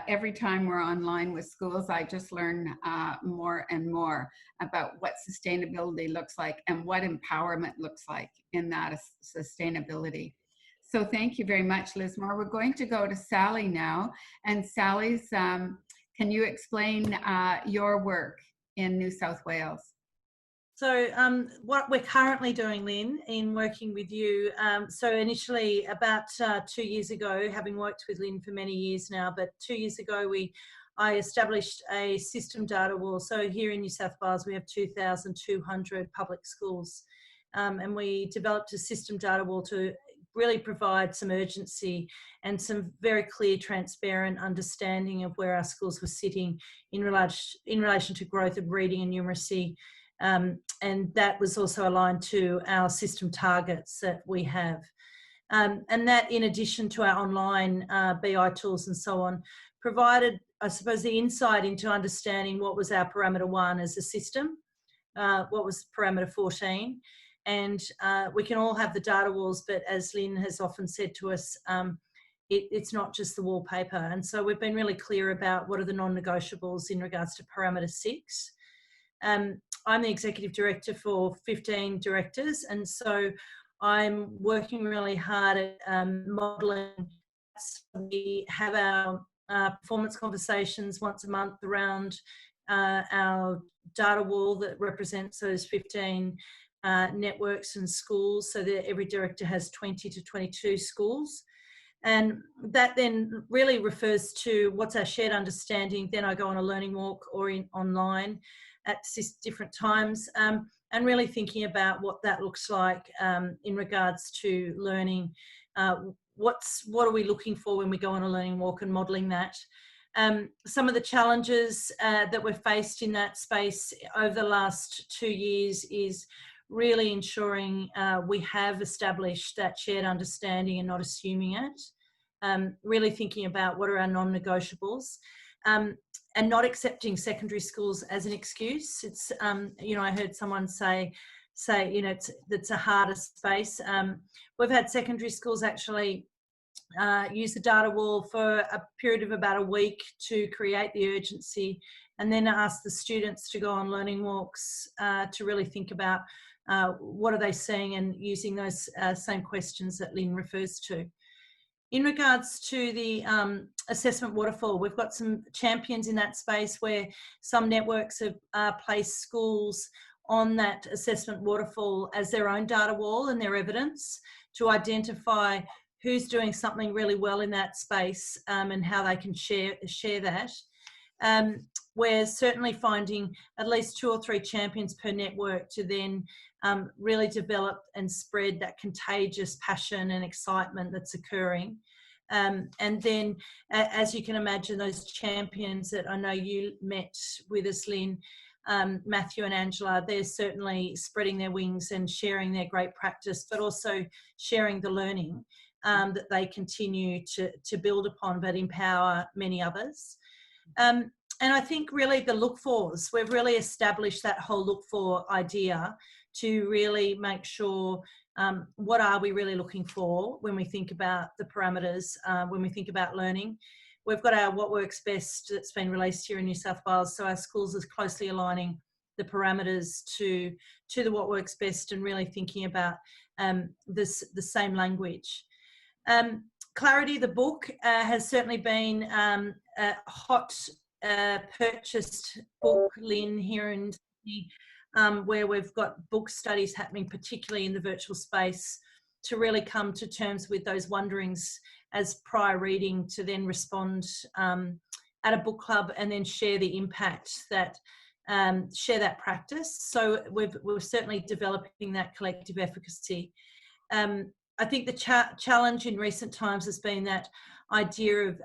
every time we're online with schools, I just learn more and more about what sustainability looks like and what empowerment looks like in that sustainability. So thank you very much, Lismore. We're going to go to Sally now. And Sally's, can you explain your work in New South Wales? So what we're currently doing, Lynn, in working with you, so initially about 2 years ago, having worked with Lynn for many years now, but 2 years ago I established a system data wall. So here in New South Wales, we have 2,200 public schools, and we developed a system data wall to really provide some urgency and some very clear, transparent understanding of where our schools were sitting in relation to growth of reading and numeracy. And that was also aligned to our system targets that we have. And that, in addition to our online BI tools and so on, provided, I suppose, the insight into understanding what was our parameter 1 as a system, what was parameter 14. And we can all have the data walls, but as Lynn has often said to us, it's not just the wallpaper. And so we've been really clear about what are the non-negotiables in regards to parameter 6. I'm the executive director for 15 directors, and so I'm working really hard at modelling. We have our performance conversations once a month around our data wall that represents those 15 networks and schools, so that every director has 20 to 22 schools. And that then really refers to what's our shared understanding. Then I go on a learning walk or online at different times, and really thinking about what that looks like in regards to learning. What are we looking for when we go on a learning walk, and modelling that. Some of the challenges that we've faced in that space over the last 2 years is really ensuring we have established that shared understanding and not assuming it. Really thinking about what are our non-negotiables. And not accepting secondary schools as an excuse. It's, you know, I heard someone say, you know, it's a harder space. We've had secondary schools actually use the data wall for a period of about a week to create the urgency, and then ask the students to go on learning walks to really think about what are they seeing, and using those same questions that Lynn refers to. In regards to the assessment waterfall, we've got some champions in that space where some networks have placed schools on that assessment waterfall as their own data wall and their evidence to identify who's doing something really well in that space and how they can share that. We're certainly finding at least 2 or 3 champions per network to then really develop and spread that contagious passion and excitement that's occurring. And then, as you can imagine, those champions that I know you met with us, Lynn, Matthew and Angela, they're certainly spreading their wings and sharing their great practice, but also sharing the learning that they continue to build upon, but empower many others. And I think really the look fors, we've really established that whole look for idea to really make sure what are we really looking for when we think about the parameters, when we think about learning. We've got our What Works Best that's been released here in New South Wales, so our schools is closely aligning the parameters to the What Works Best and really thinking about the same language. Clarity, the book, has certainly been a hot purchased book, Lynn, here in Sydney, where we've got book studies happening, particularly in the virtual space, to really come to terms with those wonderings as prior reading, to then respond at a book club and then share the impact that, share that practice. So we're certainly developing that collective efficacy. I think the challenge in recent times has been that idea of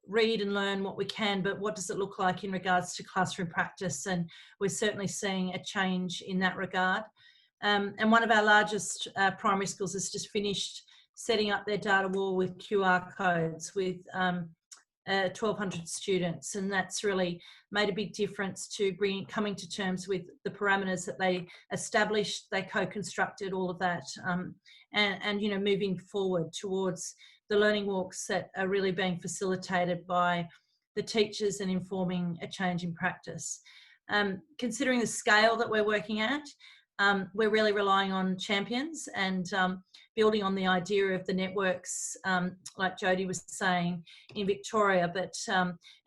read and learn what we can, but what does it look like in regards to classroom practice? And we're certainly seeing a change in that regard. And one of our largest primary schools has just finished setting up their data wall with QR codes with 1,200 students, and that's really made a big difference to coming to terms with the parameters that they established, they co-constructed all of that, and you know, moving forward towards the learning walks that are really being facilitated by the teachers and informing a change in practice. Considering the scale that we're working at, we're really relying on champions and building on the idea of the networks, like Jody was saying, in Victoria. But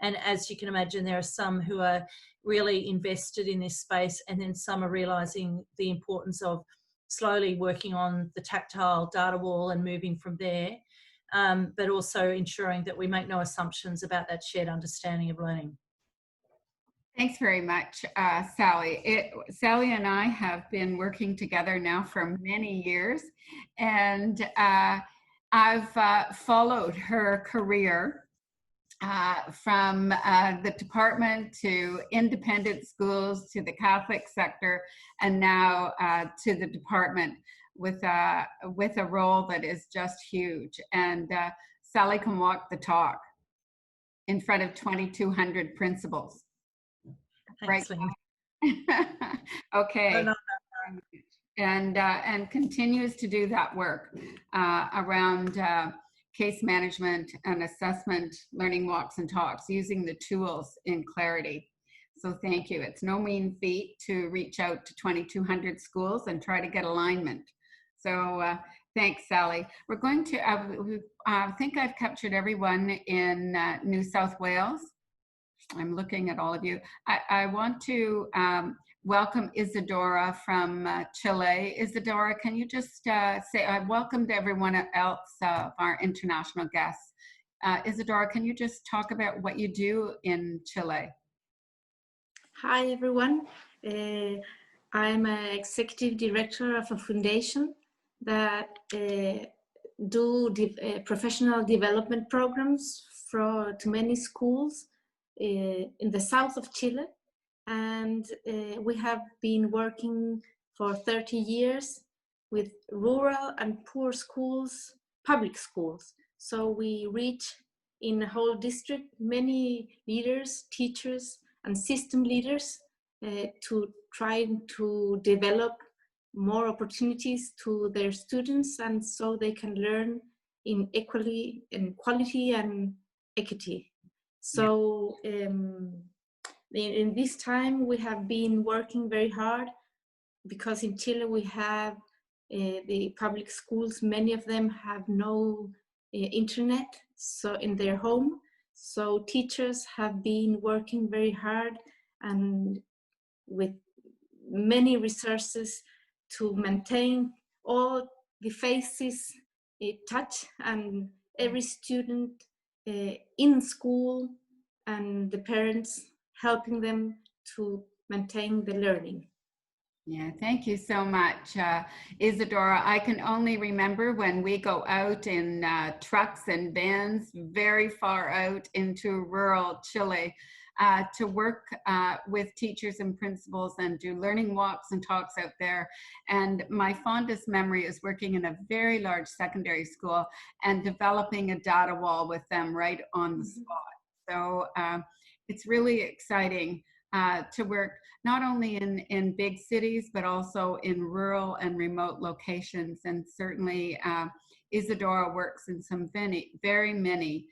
and as you can imagine, there are some who are really invested in this space, and then some are realising the importance of slowly working on the tactile data wall and moving from there, but also ensuring that we make no assumptions about that shared understanding of learning. Thanks very much, Sally. Sally and I have been working together now for many years, and I've followed her career from the department to independent schools to the Catholic sector, and now to the department with a role that is just huge. And Sally can walk the talk in front of 2,200 principals. Thanks, Right. Lynn. Okay. And continues to do that work around case management and assessment, learning walks and talks, using the tools in Clarity. So thank you. It's no mean feat to reach out to 2,200 schools and try to get alignment. So thanks, Sally. We're going to, I think I've captured everyone in New South Wales. I'm looking at all of you. I want to welcome Isadora from Chile. Isadora, can you just say, I've welcomed everyone else, our international guests. Isadora, can you just talk about what you do in Chile? Hi, everyone. I'm an executive director of a foundation that do professional development programs to many schools in the south of Chile, and we have been working for 30 years with rural and poor schools, public schools. So we reach in the whole district many leaders, teachers, and system leaders to try to develop more opportunities to their students, and so they can learn in equality, in quality and equity. So in this time, we have been working very hard because in Chile we have the public schools, many of them have no internet so in their home. So teachers have been working very hard and with many resources to maintain all the faces touch and every student in school, and the parents helping them to maintain the learning. Yeah, thank you so much, Isadora. I can only remember when we go out in trucks and vans very far out into rural Chile to work with teachers and principals and do learning walks and talks out there. And my fondest memory is working in a very large secondary school and developing a data wall with them right on the spot. So it's really exciting to work not only in big cities, but also in rural and remote locations. And certainly Isadora works in some very many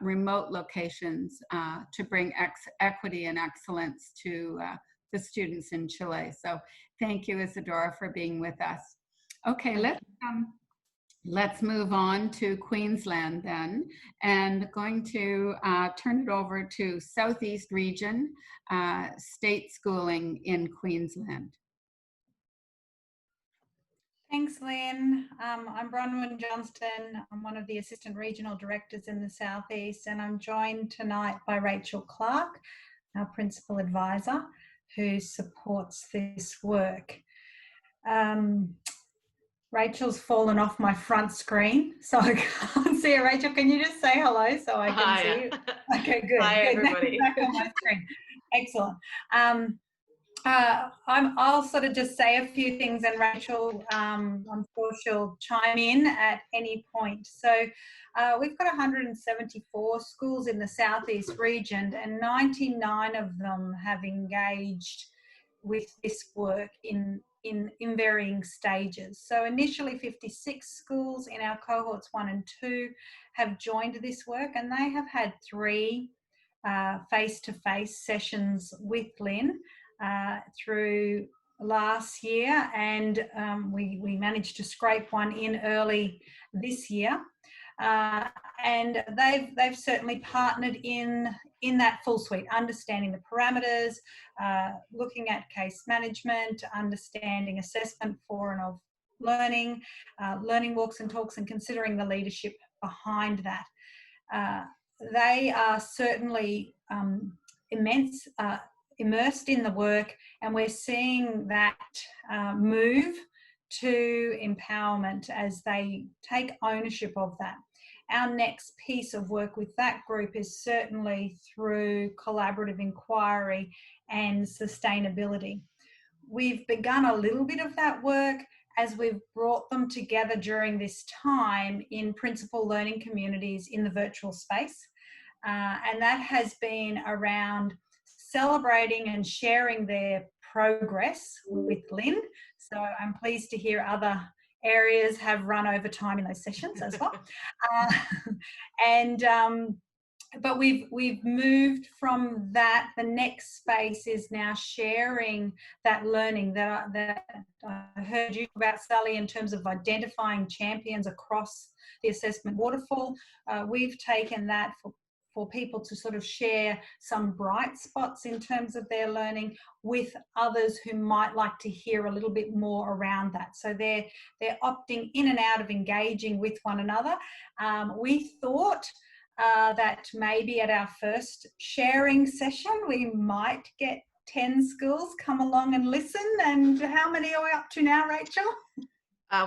remote locations to bring equity and excellence to the students in Chile. So thank you, Isadora, for being with us. Okay, let's move on to Queensland then, and going to turn it over to Southeast Region, state schooling in Queensland. Thanks, Lynn. I'm Bronwyn Johnston. I'm one of the Assistant Regional Directors in the Southeast, and I'm joined tonight by Rachel Clark, our Principal Advisor, who supports this work. Rachel's fallen off my front screen, so I can't see her. Rachel, can you just say hello so I can see you? Okay, good. Hi, good. everybody. Back on my screen. Excellent. I'll sort of just say a few things, and Rachel, I'm sure she'll chime in at any point. So we've got 174 schools in the Southeast region, and 99 of them have engaged with this work in varying stages. So initially 56 schools in our cohorts 1 and 2 have joined this work, and they have had 3 face-to-face sessions with Lynn through last year, and we managed to scrape one in early this year. And they've certainly partnered in that full suite, understanding the parameters, looking at case management, understanding assessment for and of learning, learning walks and talks, and considering the leadership behind that. They are certainly immersed in the work, and we're seeing that move to empowerment as they take ownership of that. Our next piece of work with that group is certainly through collaborative inquiry and sustainability. We've begun a little bit of that work as we've brought them together during this time in principal learning communities in the virtual space. And that has been around celebrating and sharing their progress with Lynn. So I'm pleased to hear other areas have run over time in those sessions as well. But we've moved from that. The next space is now sharing that learning that I heard you about, Sally, in terms of identifying champions across the assessment waterfall. We've taken that for people to sort of share some bright spots in terms of their learning with others who might like to hear a little bit more around that. So they're opting in and out of engaging with one another. We thought that maybe at our first sharing session, we might get 10 schools come along and listen. And how many are we up to now, Rachel?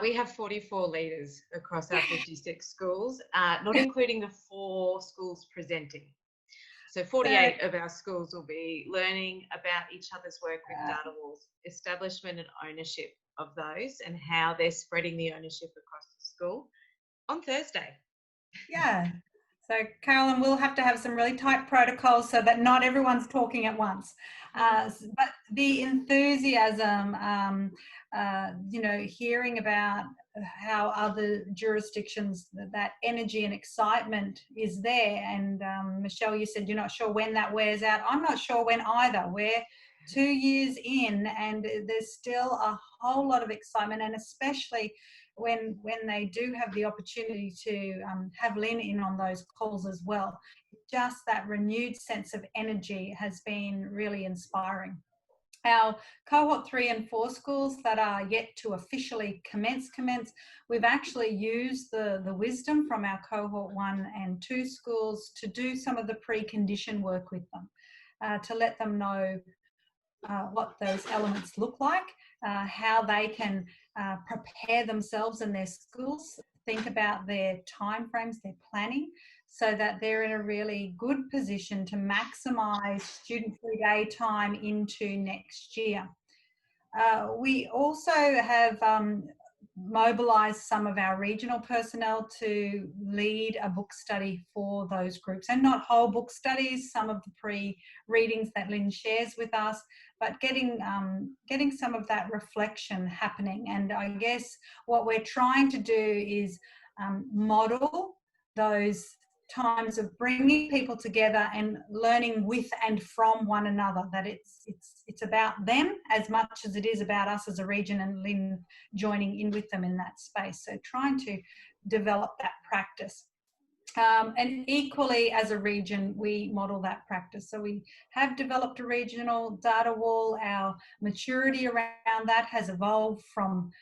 We have 44 leaders across our 56 schools, not including the 4 schools presenting. So 48 of our schools will be learning about each other's work with data walls, establishment and ownership of those, and how they're spreading the ownership across the school on Thursday. Yeah. So Carolyn, we'll have to have some really tight protocols so that not everyone's talking at once. But the enthusiasm, you know, hearing about how other jurisdictions, that energy and excitement is there. And Michelle, you said you're not sure when that wears out. I'm not sure when either. We're 2 years in, and there's still a whole lot of excitement, and especially when they do have the opportunity to have Lynn in on those calls as well. Just that renewed sense of energy has been really inspiring. Our cohort 3 and 4 schools that are yet to officially commence, we've actually used the wisdom from our cohort 1 and 2 schools to do some of the precondition work with them, to let them know what those elements look like, how they can prepare themselves and their schools, think about their timeframes, their planning, so that they're in a really good position to maximise student-free day time into next year. We also have mobilised some of our regional personnel to lead a book study for those groups, and not whole book studies, some of the pre-readings that Lynn shares with us, but getting some of that reflection happening. And I guess what we're trying to do is model those times of bringing people together and learning with and from one another, that it's about them as much as it is about us as a region, and Lynn joining in with them in that space. So trying to develop that practice. And equally as a region, we model that practice. So we have developed a regional data wall. Our maturity around that has evolved from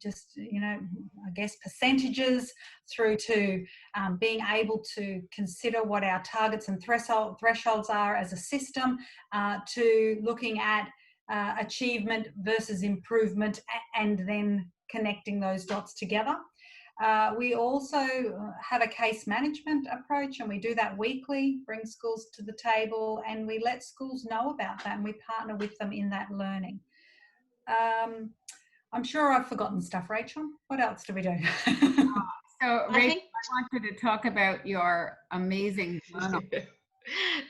just, you know, I guess percentages through to being able to consider what our targets and thresholds are as a system, to looking at achievement versus improvement, and then connecting those dots together. We also have a case management approach, and we do that weekly, bring schools to the table, and we let schools know about that, and we partner with them in that learning. I'm sure I've forgotten stuff, Rachel. What else do we do? So, Rachel, I wanted to talk about your amazing journal.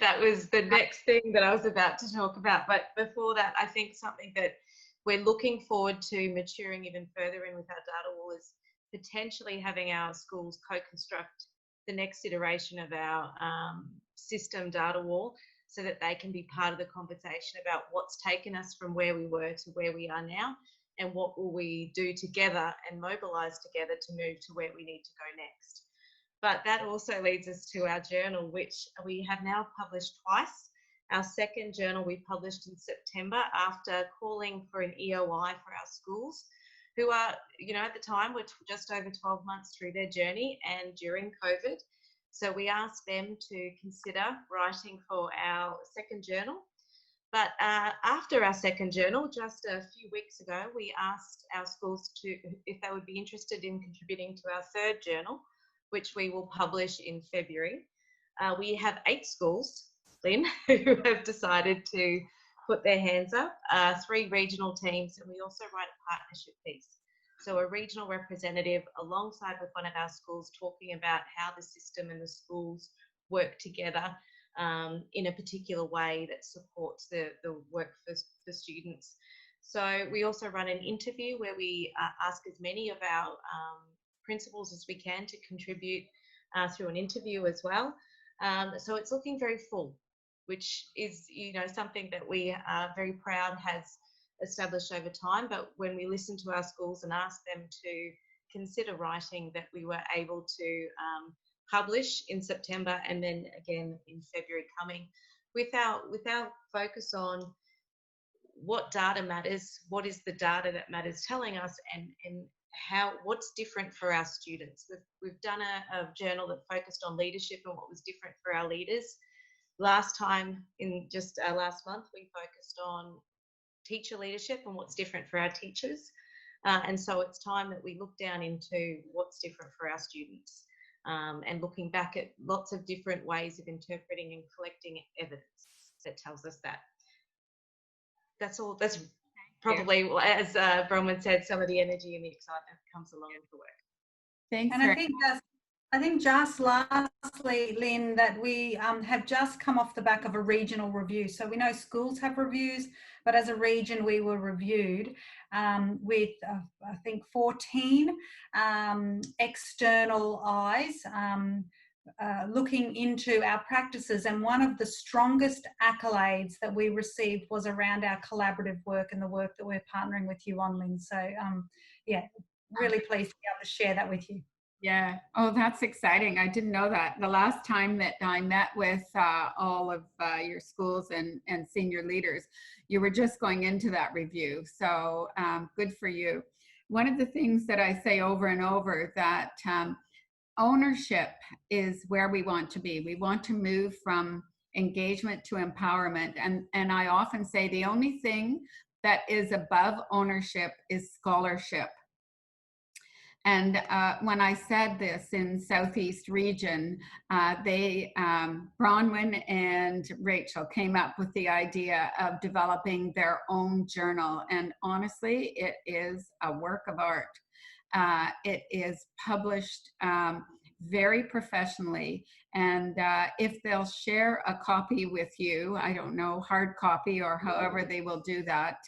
That was the next thing that I was about to talk about. But before that, I think something that we're looking forward to maturing even further in with our data wall is potentially having our schools co-construct the next iteration of our system data wall, so that they can be part of the conversation about what's taken us from where we were to where we are now, and what will we do together and mobilise together to move to where we need to go next. But that also leads us to our journal, which we have now published twice. Our second journal we published in September after calling for an EOI for our schools, who are, you know, at the time were just over 12 months through their journey and during COVID. So we asked them to consider writing for our second journal. But after our second journal, just a few weeks ago, we asked our schools if they would be interested in contributing to our third journal, which we will publish in February. We have 8 schools, Lynn, who have decided to put their hands up, 3 regional teams, and we also write a partnership piece. So a regional representative alongside with one of our schools, talking about how the system and the schools work together in a particular way that supports the work for the students. So we also run an interview where we ask as many of our principals as we can to contribute through an interview as well. So it's looking very full, which is, you know, something that we are very proud has established over time. But when we listen to our schools and ask them to consider writing, that we were able to publish in September and then again in February coming, with our focus on what data matters, what is the data that matters telling us, and what's different for our students. We've done a journal that focused on leadership and what was different for our leaders. Last time, in just last month, we focused on teacher leadership and what's different for our teachers. And so it's time that we look down into what's different for our students, and looking back at lots of different ways of interpreting and collecting evidence that tells us that. That's all. That's probably, as Bronwyn said, some of the energy and the excitement that comes along with the work. Thanks. And I think just lastly, Lynn, that we have just come off the back of a regional review. So we know schools have reviews, but as a region, we were reviewed with, I think, 14 external eyes looking into our practices. And one of the strongest accolades that we received was around our collaborative work and the work that we're partnering with you on, Lynn. So yeah, really pleased to be able to share that with you. Yeah. Oh, that's exciting. I didn't know that. The last time that I met with all of your schools and senior leaders, you were just going into that review. So good for you. One of the things that I say over and over, that ownership is where we want to be. We want to move from engagement to empowerment. And I often say the only thing that is above ownership is scholarship. And when I said this in Southeast Region, Bronwyn and Rachel came up with the idea of developing their own journal. And honestly, it is a work of art. It is published very professionally. And if they'll share a copy with you, I don't know, hard copy or however they will do that,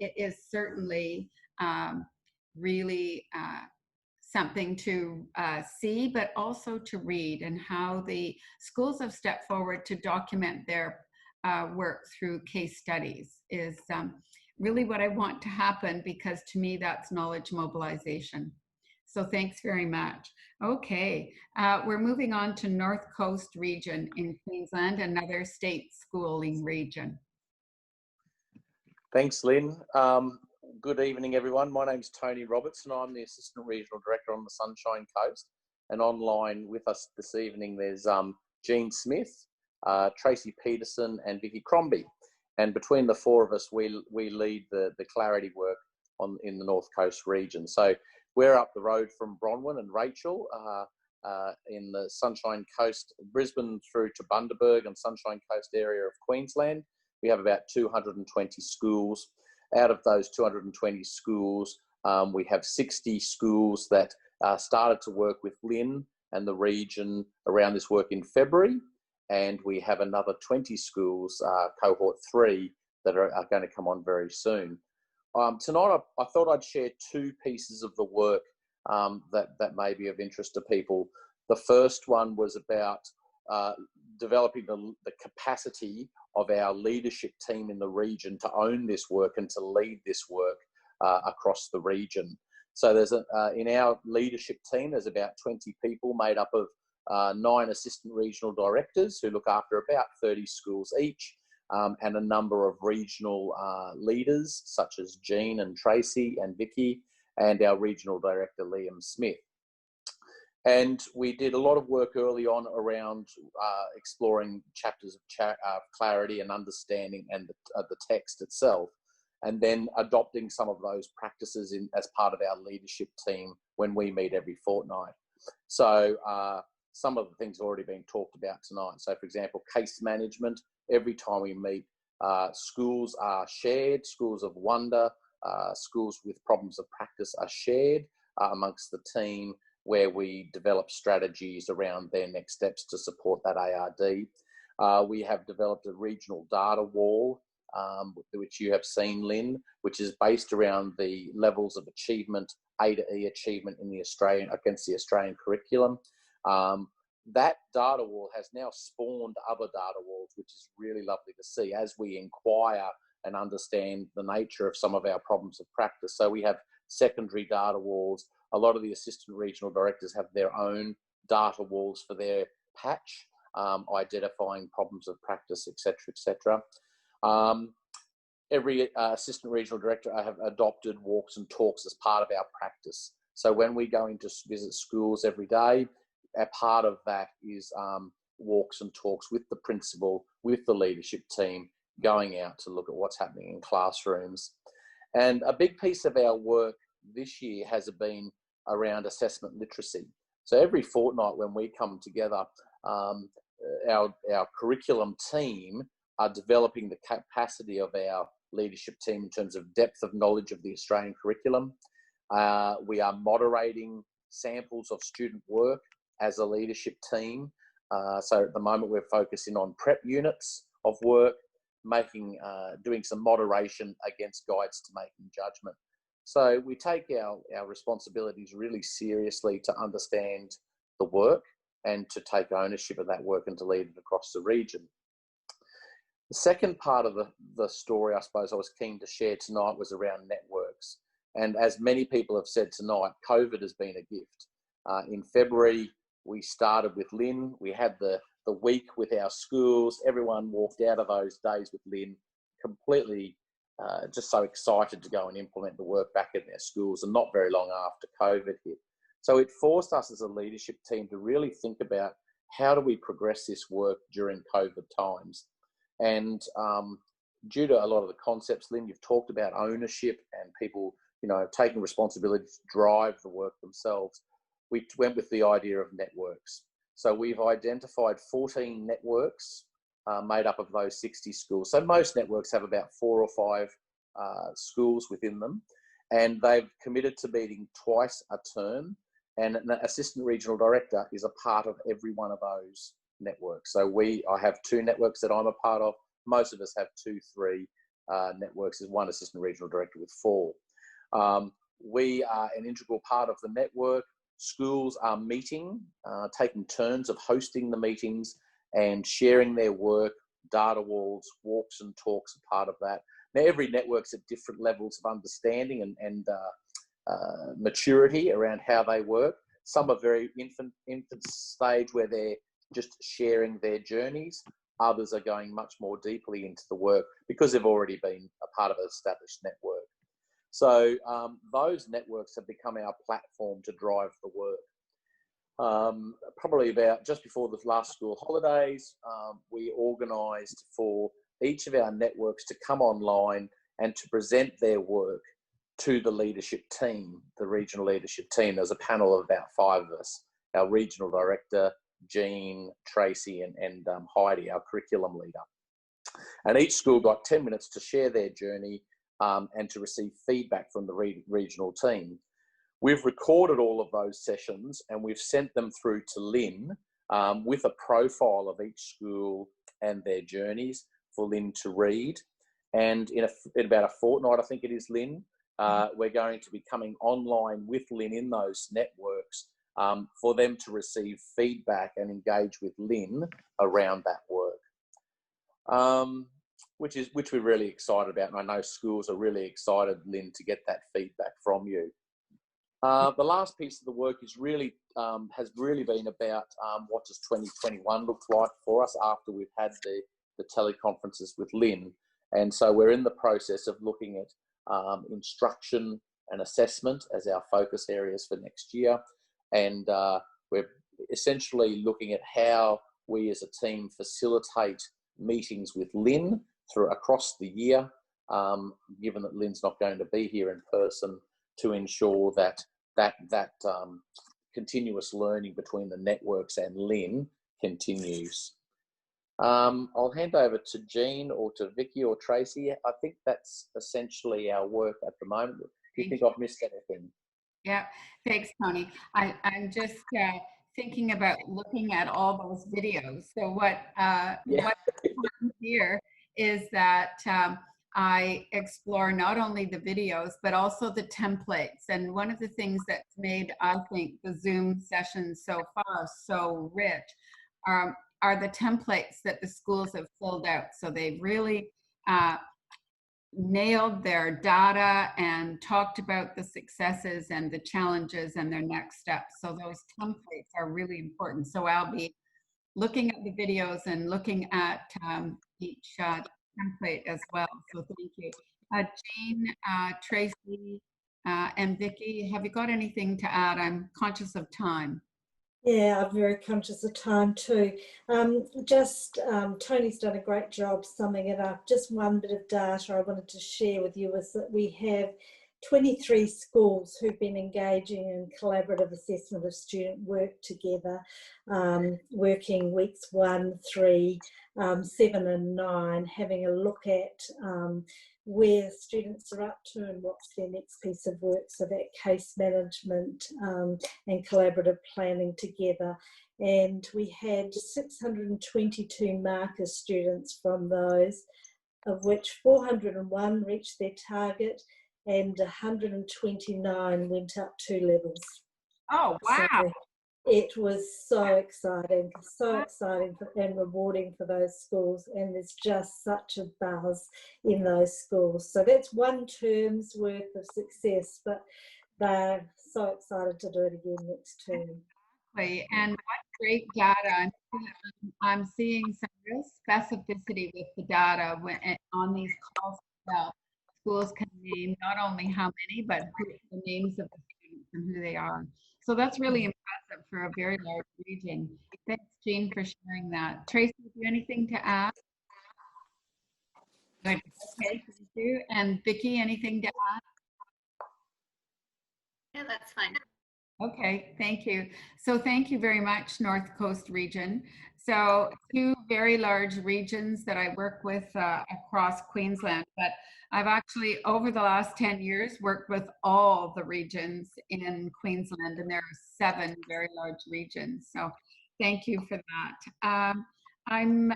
it is certainly really something to see, but also to read, and how the schools have stepped forward to document their work through case studies is really what I want to happen, because to me that's knowledge mobilization. So thanks very much. Okay, we're moving on to North Coast region in Queensland, another state schooling region. Thanks, Lynn. Good evening, everyone. My name's Tony Roberts, and I'm the Assistant Regional Director on the Sunshine Coast. And online with us this evening, there's Jean Smith, Tracy Peterson, and Vicky Crombie. And between the 4 of us, we lead the clarity work in the North Coast region. So We're up the road from Bronwyn and Rachel in the Sunshine Coast, Brisbane through to Bundaberg and Sunshine Coast area of Queensland. We have about 220 schools. Out of those 220 schools, we have 60 schools that started to work with Lynn and the region around this work in February. And we have another 20 schools, cohort 3, that are going to come on very soon. Tonight, I thought I'd share 2 pieces of the work that may be of interest to people. The first one was about developing the capacity of our leadership team in the region to own this work and to lead this work across the region. So there's in our leadership team, there's about 20 people made up of 9 assistant regional directors who look after about 30 schools each, and a number of regional leaders such as Jean and Tracy and Vicky, and our regional director Liam Smith. And we did a lot of work early on around exploring chapters of clarity and understanding and the text itself, and then adopting some of those practices as part of our leadership team when we meet every fortnight. So some of the things have already been talked about tonight. So for example, case management. Every time we meet, schools are shared, schools of wonder, schools with problems of practice are shared amongst the team, where we develop strategies around their next steps to support that ARD. We have developed a regional data wall, which you have seen, Lynn, which is based around the levels of achievement, A to E achievement in the against the Australian curriculum. That data wall has now spawned other data walls, which is really lovely to see as we inquire and understand the nature of some of our problems of practice. So we have secondary data walls. A lot of the assistant regional directors have their own data walls for their patch, identifying problems of practice, etc., etc. Every assistant regional director I have adopted walks and talks as part of our practice. So when we go in to visit schools every day, a part of that is walks and talks with the principal, with the leadership team, going out to look at what's happening in classrooms. And a big piece of our work this year has been around assessment literacy. So every fortnight when we come together, our curriculum team are developing the capacity of our leadership team in terms of depth of knowledge of the Australian curriculum. We are moderating samples of student work as a leadership team. So at the moment we're focusing on prep units of work, doing some moderation against guides to making judgment. So we take our responsibilities really seriously to understand the work and to take ownership of that work and to lead it across the region. The second part of the story, I suppose, I was keen to share tonight was around networks. And as many people have said tonight, COVID has been a gift. In February, we started with Lynn. We had the week with our schools. Everyone walked out of those days with Lynn completely just so excited to go and implement the work back in their schools, and not very long after COVID hit. So it forced us as a leadership team to really think about how do we progress this work during COVID times. And due to a lot of the concepts, Lynn, you've talked about ownership and people, taking responsibility to drive the work themselves. We went with the idea of networks. So we've identified 14 networks made up of those 60 schools. So most networks have about 4 or 5 schools within them, and they've committed to meeting twice a term, and an assistant regional director is a part of every one of those networks. So I have 2 networks that I'm a part of. Most of us have 2, 3 networks as one assistant regional director with 4. We are an integral part of the network. Schools are meeting, taking turns of hosting the meetings and sharing their work. Data walls, walks and talks are part of that. Now, every network's at different levels of understanding and maturity around how they work. Some are very infant stage where they're just sharing their journeys. Others are going much more deeply into the work because they've already been a part of an established network. So those networks have become our platform to drive the work. Probably about just before the last school holidays, we organised for each of our networks to come online and to present their work to the leadership team, the regional leadership team. There was a panel of about 5 of us, our regional director, Jean, Tracy, and Heidi, our curriculum leader. And each school got 10 minutes to share their journey and to receive feedback from the regional team. We've recorded all of those sessions and we've sent them through to Lynn with a profile of each school and their journeys for Lynn to read. And in about a fortnight, I think it is, Lynn, we're going to be coming online with Lynn in those networks for them to receive feedback and engage with Lynn around that work, which we're really excited about. And I know schools are really excited, Lynn, to get that feedback from you. The last piece of the work is really has really been about what does 2021 look like for us after we've had the teleconferences with Lynn. And so we're in the process of looking at instruction and assessment as our focus areas for next year. And we're essentially looking at how we as a team facilitate meetings with Lynn across the year, given that Lynn's not going to be here in person, to ensure that continuous learning between the networks and Lynn continues. I'll hand over to Jean or to Vicky or Tracy. I think that's essentially our work at the moment. Do you think I've missed anything? Yeah, thanks, Tony. I'm just thinking about looking at all those videos. So what happens here is that I explore not only the videos, but also the templates. And one of the things that's made, I think, the Zoom sessions so far so rich are the templates that the schools have filled out. So they've really nailed their data and talked about the successes and the challenges and their next steps. So those templates are really important. So I'll be looking at the videos and looking at each template as well. So thank you. Jean, Tracy, and Vicky, have you got anything to add? I'm conscious of time. Yeah, I'm very conscious of time too. Tony's done a great job summing it up. Just one bit of data I wanted to share with you is that we have 23 schools who've been engaging in collaborative assessment of student work together, working weeks 1, 3, 7 and 9, having a look at where students are up to and what's their next piece of work. So that case management and collaborative planning together. And we had 622 marker students from those, of which 401 reached their target and 129 went up 2 levels. Oh, wow. So it was so exciting and rewarding for those schools. And there's just such a buzz in those schools. So that's 1 term's worth of success, but they're so excited to do it again next term. And what great data. I'm seeing some real specificity with the data on these calls as well. Schools can name not only how many, but the names of the students and who they are. So that's really impressive for a very large region. Thanks, Jean, for sharing that. Tracy, do you have anything to add? Good. Okay, thank you. And Vicky, anything to add? Yeah, that's fine. Okay, thank you. So thank you very much, North Coast Region. So 2 very large regions that I work with across Queensland, but I've actually, over the last 10 years, worked with all the regions in Queensland, and there are 7 very large regions. So thank you for that. I'm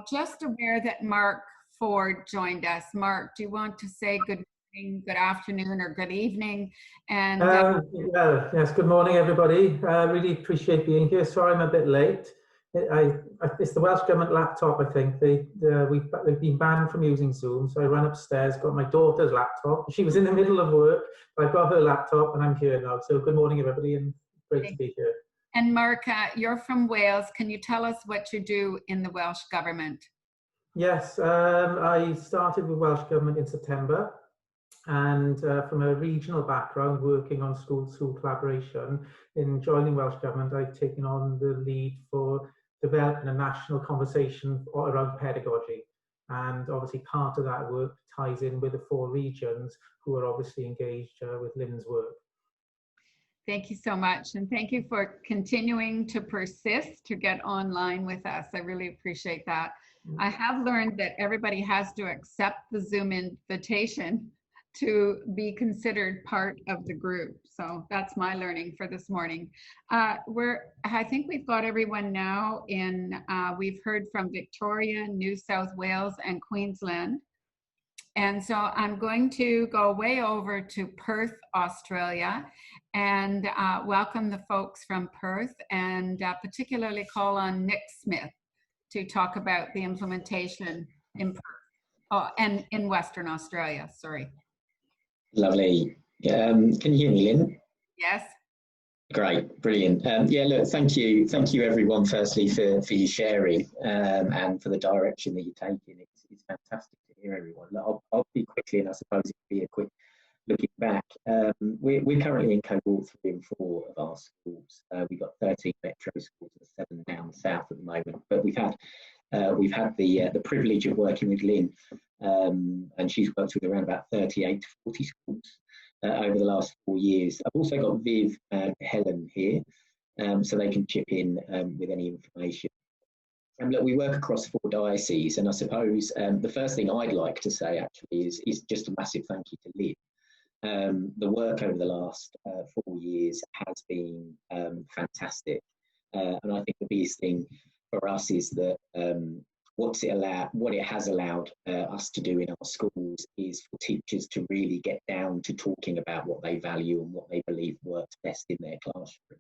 just aware that Mark Ford joined us. Mark, do you want to say good morning, good afternoon, or good evening? And yes, good morning, everybody. Really appreciate being here. Sorry I'm a bit late. It's the Welsh Government laptop, I think. They've been banned from using Zoom, so I ran upstairs, got my daughter's laptop. She was in the middle of work, but I've got her laptop and I'm here now. So good morning, everybody, and great to be here. And Mark, you're from Wales. Can you tell us what you do in the Welsh Government? Yes, I started with Welsh Government in September. And from a regional background, working on school-to-school collaboration, in joining Welsh Government, I've taken on the lead for developing a national conversation around pedagogy. And obviously part of that work ties in with the 4 regions who are obviously engaged with Lynn's work. Thank you so much. And thank you for continuing to persist to get online with us. I really appreciate that. I have learned that everybody has to accept the Zoom invitation to be considered part of the group. So that's my learning for this morning. I think we've got everyone now in, we've heard from Victoria, New South Wales, and Queensland. And so I'm going to go way over to Perth, Australia, and welcome the folks from Perth, and particularly call on Nick Smith to talk about the implementation in Perth, and in Western Australia, sorry. Lovely. Can you hear me, Lynn? Yes. Great, brilliant. Yeah, look, thank you everyone, firstly, for your sharing and for the direction that you're taking. It's fantastic to hear everyone. Look, I'll be quickly, and I suppose it'll be a quick looking back. We're currently in cohort 3 and 4 of our schools. We've got 13 metro schools and 7 down south at the moment, but we've had the privilege of working with Lynn, and she's worked with around about 38 to 40 schools over the last 4 years. I've also got Viv and Helen here, so they can chip in with any information. And look, we work across 4 dioceses, and I suppose the first thing I'd like to say actually is just a massive thank you to Lynn. The work over the last 4 years has been fantastic, and I think the biggest thing for us is that what it has allowed us to do in our schools is for teachers to really get down to talking about what they value and what they believe works best in their classroom.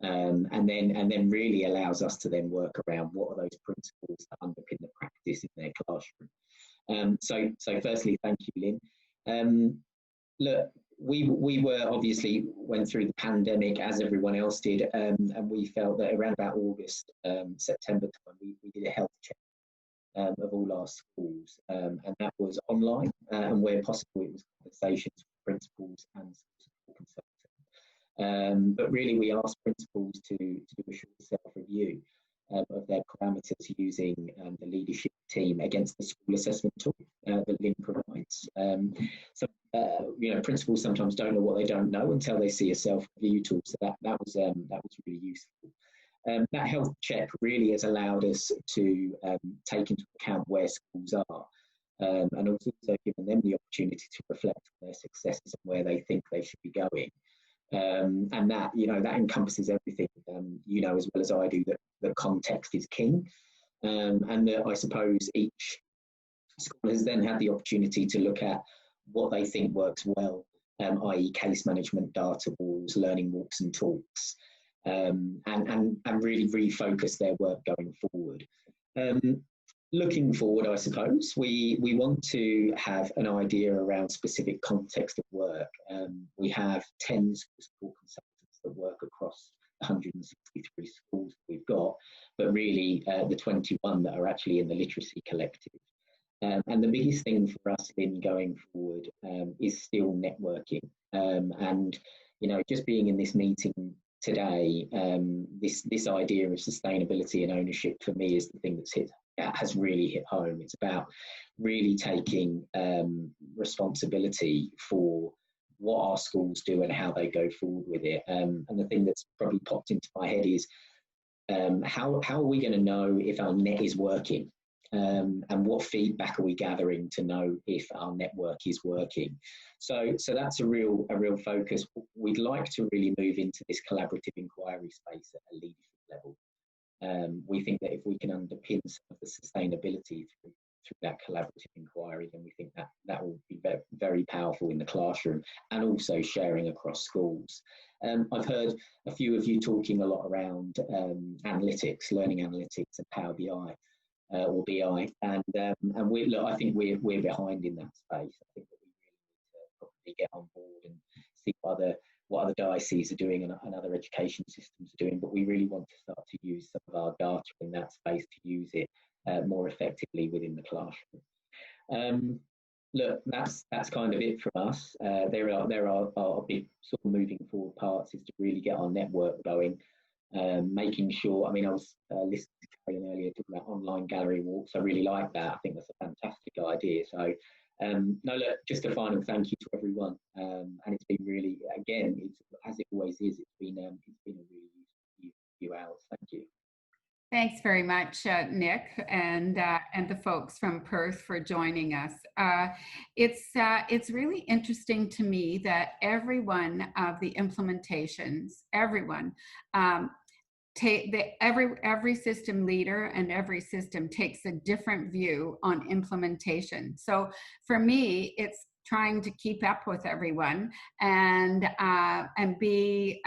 And then really allows us to then work around what are those principles that underpin the practice in their classroom. So firstly, thank you, Lynn. Look, we were obviously went through the pandemic as everyone else did, and we felt that around about August, September time, we did a health check of all our schools, and that was online, and where possible it was conversations with principals and support consultants. But really we asked principals to do a short self-review of their parameters using the leadership team against the school assessment tool that Lynn provides. Principals sometimes don't know what they don't know until they see a self-review tool, so that was really useful. That health check really has allowed us to take into account where schools are, and also given them the opportunity to reflect on their successes and where they think they should be going. And that encompasses everything, as well as I do, that context is king, and that I suppose each school has then had the opportunity to look at what they think works well, i.e. case management, data walls, learning walks and talks, and really refocus their work going forward. Looking forward, I suppose, we want to have an idea around specific context of work. We have 10 support consultants that work across 163 schools we've got, but really the 21 that are actually in the literacy collective. And the biggest thing for us in going forward is still networking. And, just being in this meeting today, this idea of sustainability and ownership for me is the thing has really hit home. It's about really taking responsibility for what our schools do and how they go forward with it. And the thing that's probably popped into my head is how are we going to know if our net is working? And what feedback are we gathering to know if our network is working? So that's a real focus. We'd like to really move into this collaborative inquiry space at a leadership level. We think that if we can underpin some of the sustainability through that collaborative inquiry, then we think that will be very powerful in the classroom and also sharing across schools. I've heard a few of you talking a lot around analytics, learning analytics and Power BI. Or BI, and I think we're behind in that space. I think that we really need to probably get on board and see what other dioceses are doing and other education systems are doing. But we really want to start to use some of our data in that space to use it more effectively within the classroom. Look, that's kind of it from us. There are big sort of moving forward parts is to really get our network going. making sure, I mean, I was listening to Carolyn earlier talking about online gallery walks. I really like that. I think that's a fantastic idea. So, no, look, just a final thank you to everyone. And it's been really, again, it's, as it always is, it's been a really useful few hours. Thank you. Thanks very much, Nick, and the folks from Perth for joining us. It's really interesting to me that every one of the implementations, everyone, every system leader and every system takes a different view on implementation. So for me, it's trying to keep up with everyone and be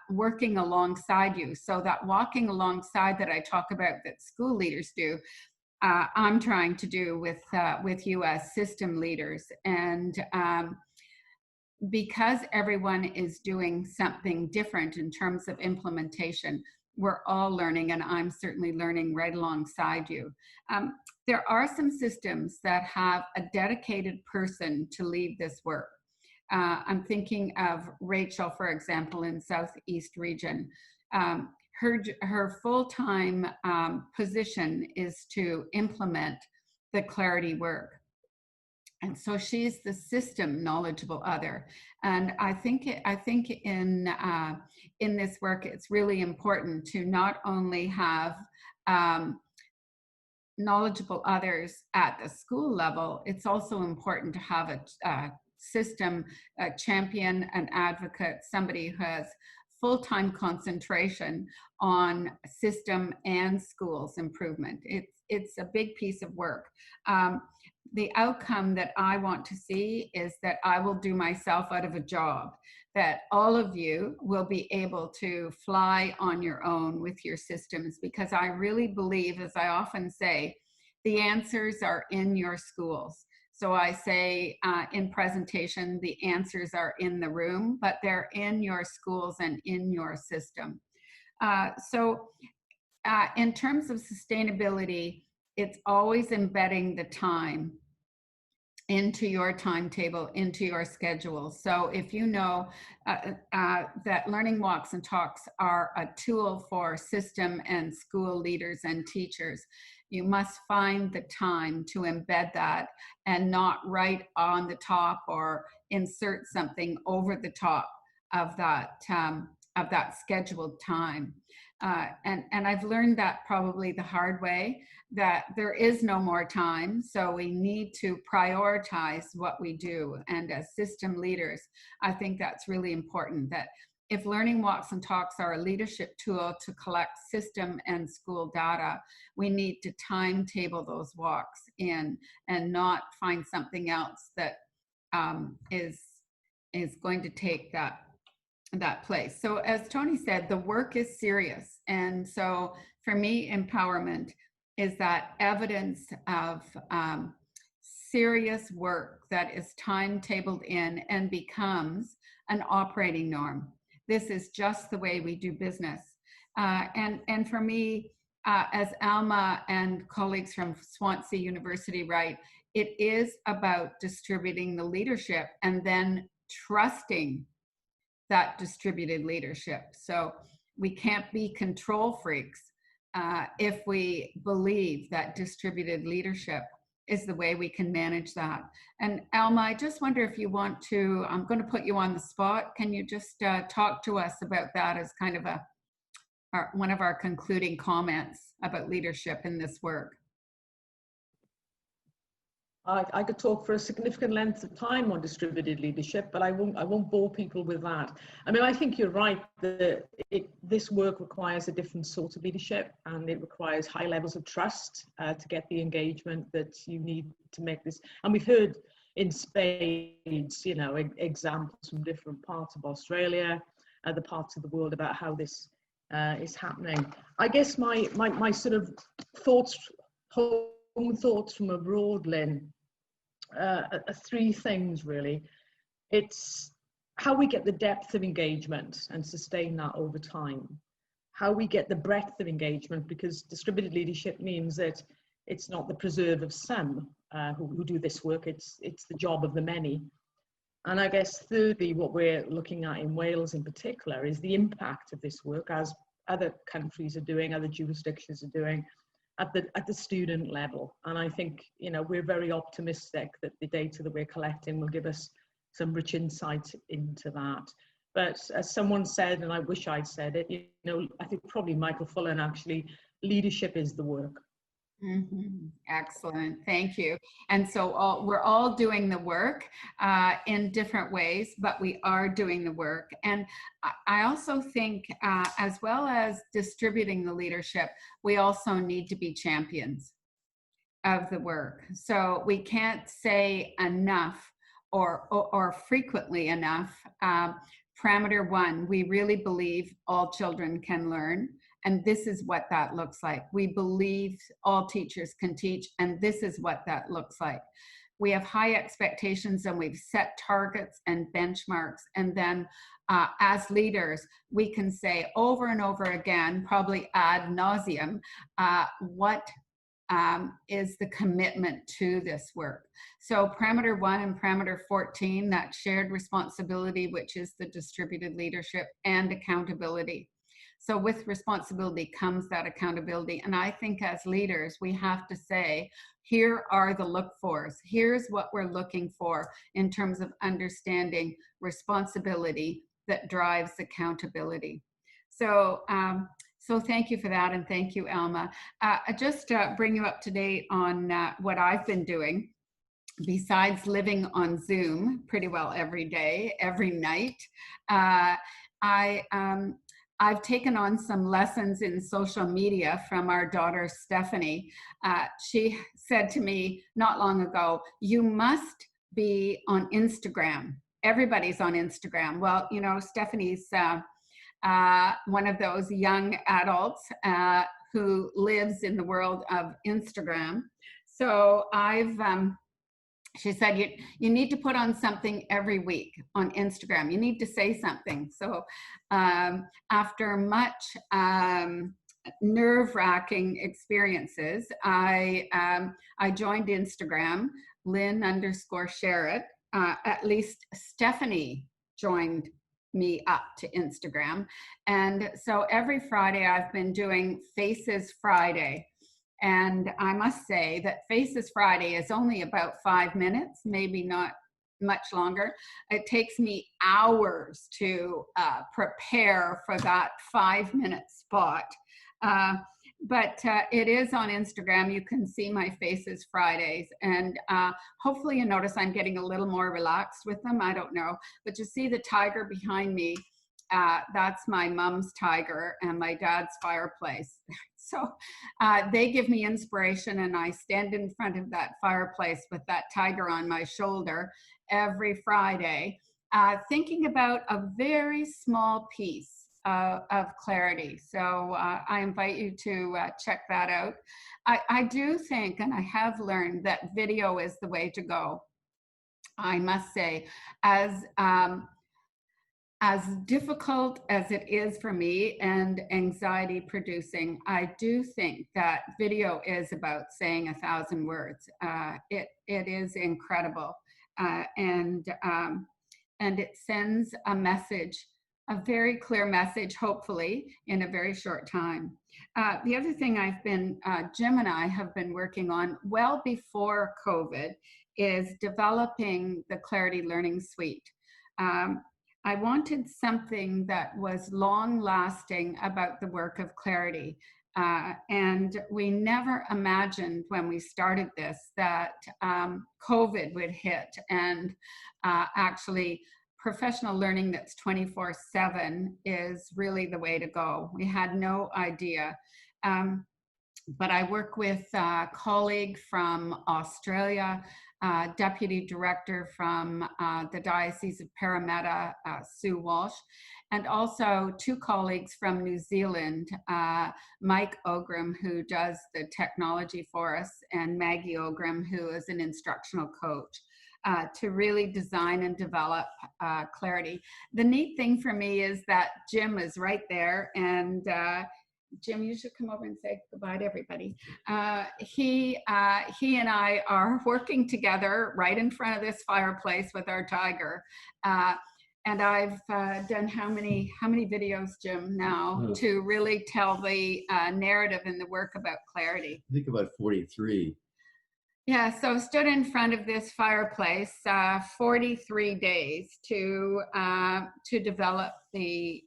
working alongside you. So that walking alongside that I talk about that school leaders do, I'm trying to do with you as system leaders. And because everyone is doing something different in terms of implementation, we're all learning, and I'm certainly learning right alongside you. There are some systems that have a dedicated person to lead this work. I'm thinking of Rachel, for example, in Southeast Region. Her full-time position is to implement the Clarity work. And so she's the system knowledgeable other. And I think in this work, it's really important to not only have knowledgeable others at the school level, it's also important to have a system, a champion, an advocate, somebody who has full-time concentration on system and schools improvement. It's a big piece of work. The outcome that I want to see is that I will do myself out of a job, that all of you will be able to fly on your own with your systems, because I really believe, as I often say, the answers are in your schools. So I say in presentation, the answers are in the room, but they're in your schools and in your system. In terms of sustainability, it's always embedding the time into your timetable, into your schedule. So if you know that learning walks and talks are a tool for system and school leaders and teachers, you must find the time to embed that and not write on the top or insert something over the top of that scheduled time. And I've learned that probably the hard way, that there is no more time. So we need to prioritize what we do. And as system leaders, I think that's really important, that if learning walks and talks are a leadership tool to collect system and school data, we need to timetable those walks in and not find something else that is going to take that place. So as Tony said, the work is serious. And so for me, empowerment is that evidence of serious work that is timetabled in and becomes an operating norm. This is just the way we do business. And for me, as Alma and colleagues from Swansea University write, it is about distributing the leadership and then trusting that distributed leadership. So we can't be control freaks if we believe that distributed leadership is the way we can manage that. And Alma, I just wonder if you want to, I'm going to put you on the spot. Can you just talk to us about that as kind of one of our concluding comments about leadership in this work? I could talk for a significant length of time on distributed leadership, but I won't bore people with that. I mean, I think you're right that this work requires a different sort of leadership, and it requires high levels of trust to get the engagement that you need to make this. And we've heard in spades, you know, examples from different parts of Australia, other parts of the world about how this is happening. I guess my sort of thoughts, home thoughts from abroad, Lynn, three things really. It's how we get the depth of engagement and sustain that over time, how we get the breadth of engagement, because distributed leadership means that it's not the preserve of some who do this work, it's the job of the many. And I guess thirdly, what we're looking at in Wales in particular is the impact of this work, as other countries are doing, other jurisdictions are doing at the student level. And I think, you know, we're very optimistic that the data that we're collecting will give us some rich insight into that. But as someone said, and I wish I'd said it, you know, I think probably Michael Fullan, actually, leadership is the work. Excellent, thank you. And so we're all doing the work in different ways, but we are doing the work. And I also think as well as distributing the leadership, we also need to be champions of the work. So we can't say enough or frequently enough. Parameter 1, we really believe all children can learn. And this is what that looks like. We believe all teachers can teach, and this is what that looks like. We have high expectations, and we've set targets and benchmarks. And then as leaders, we can say over and over again, probably ad nauseum, what is the commitment to this work. So parameter 1 and parameter 14, that shared responsibility, which is the distributed leadership, and accountability. So with responsibility comes that accountability. And I think as leaders, we have to say, here are the look-fors. Here's what we're looking for in terms of understanding responsibility that drives accountability. So, so thank you for that, and thank you, Alma. Just bring you up to date on what I've been doing. Besides living on Zoom pretty well every day, every night, I've taken on some lessons in social media from our daughter, Stephanie. She said to me not long ago, you must be on Instagram. Everybody's on Instagram. Well, you know, Stephanie's one of those young adults who lives in the world of Instagram. So she said, you need to put on something every week on Instagram. You need to say something. So after much nerve-wracking experiences, I joined Instagram, Lynn_Sherritt. At least Stephanie joined me up to Instagram. And so every Friday I've been doing Faces Friday. And I must say that Faces Friday is only about 5 minutes, maybe not much longer. It takes me hours to prepare for that 5-minute spot. But it is on Instagram. You can see my Faces Fridays. And hopefully you notice I'm getting a little more relaxed with them. I don't know. But you see the tiger behind me. That's my mom's tiger and my dad's fireplace. So they give me inspiration, and I stand in front of that fireplace with that tiger on my shoulder every Friday, thinking about a very small piece of clarity. So I invite you to check that out. I do think, and I have learned, that video is the way to go. I must say, as difficult as it is for me and anxiety producing, I do think that video is about saying 1,000 words. It is incredible. And it sends a message, a very clear message, hopefully, in a very short time. The other thing I've been, Jim and I have been working on well before COVID is developing the Clarity Learning Suite. I wanted something that was long-lasting about the work of Clarity. And we never imagined when we started this that COVID would hit, and actually professional learning that's 24/7 is really the way to go. We had no idea. But I work with a colleague from Australia, deputy director from the Diocese of Parramatta, Sue Walsh, and also 2 colleagues from New Zealand, Mike Ogram, who does the technology for us, and Maggie Ogram, who is an instructional coach, to really design and develop Clarity. The neat thing for me is that Jim is right there, and Jim, you should come over and say goodbye to everybody. He and I are working together right in front of this fireplace with our tiger. And I've done how many videos, Jim, now to really tell the narrative in the work about clarity? I think about 43. Yeah, so stood in front of this fireplace 43 days to develop the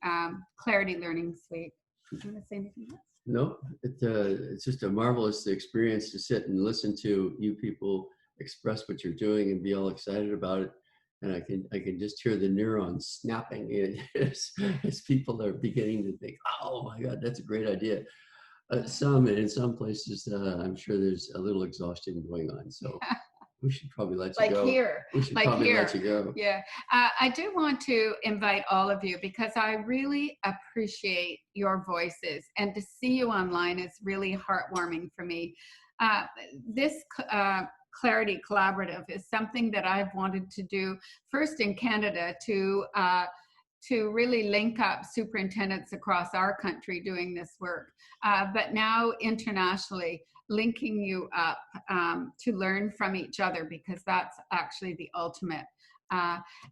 Clarity Learning Suite. Do you want to say anything else? No, it's just a marvelous experience to sit and listen to you people express what you're doing and be all excited about it. And I can just hear the neurons snapping as people are beginning to think, oh my God, that's a great idea. In some places, I'm sure there's a little exhaustion going on. So we should probably let you go. We should probably let you go. Yeah. I do want to invite all of you because I really appreciate your voices, and to see you online is really heartwarming for me. This Clarity Collaborative is something that I've wanted to do first in Canada to really link up superintendents across our country doing this work, but now internationally, linking you up to learn from each other, because that's actually the ultimate.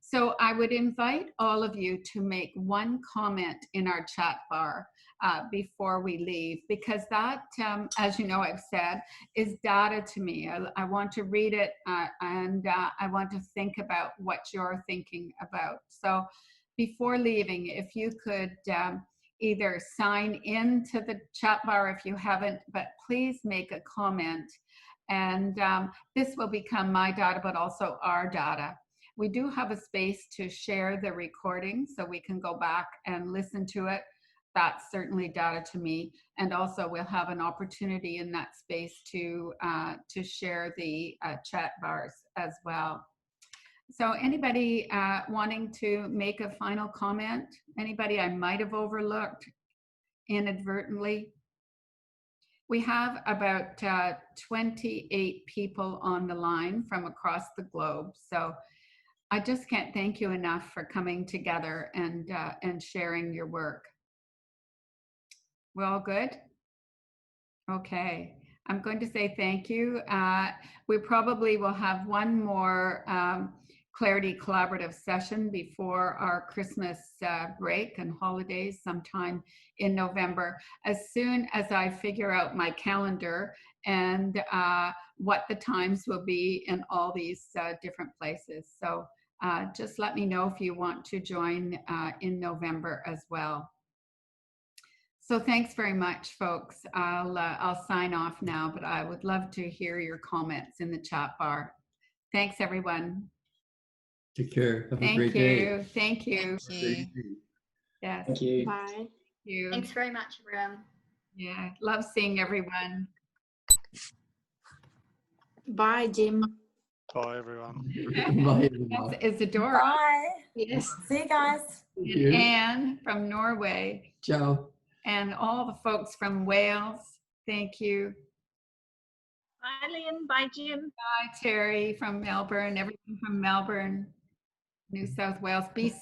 So I would invite all of you to make one comment in our chat bar before we leave, because that, as you know, I've said, is data to me. I want to read it and I want to think about what you're thinking about. So before leaving, if you could either sign into the chat bar if you haven't, but please make a comment. And this will become my data, but also our data. We do have a space to share the recording so we can go back and listen to it. That's certainly data to me. And also we'll have an opportunity in that space to share the chat bars as well. So anybody wanting to make a final comment? Anybody I might have overlooked inadvertently? We have about 28 people on the line from across the globe. So I just can't thank you enough for coming together and sharing your work. We're all good? Okay. I'm going to say thank you. We probably will have one more Clarity Collaborative session before our Christmas break and holidays sometime in November, as soon as I figure out my calendar and what the times will be in all these different places. So just let me know if you want to join in November as well. So thanks very much, folks. I'll sign off now, but I would love to hear your comments in the chat bar. Thanks, everyone. Take care. Have a great day. Thank you. Thank you. Yes. Thank you. Bye. Thank you. Thanks very much, everyone. Yeah, love seeing everyone. Bye, Jim. Bye, everyone. Bye, everyone. Is Adora? Bye. Yes. See you guys. And Anne from Norway. Ciao. And all the folks from Wales. Thank you. Bye, Lynn. Bye, Jim. Bye, Terry from Melbourne. Everyone from Melbourne, New South Wales. Be safe.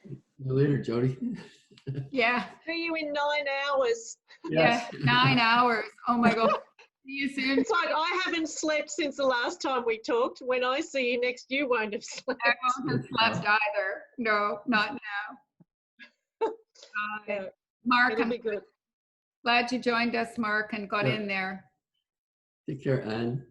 See you later, Jody. Yeah. See you in 9 hours. Yes. Yeah, 9 hours. Oh my God. See you soon. It's like I haven't slept since the last time we talked. When I see you next, you won't have slept. I won't have slept either. No, not now. Yeah, Mark, it'll I'm be good. glad you joined us, Mark, and got in there. Take care, Anne.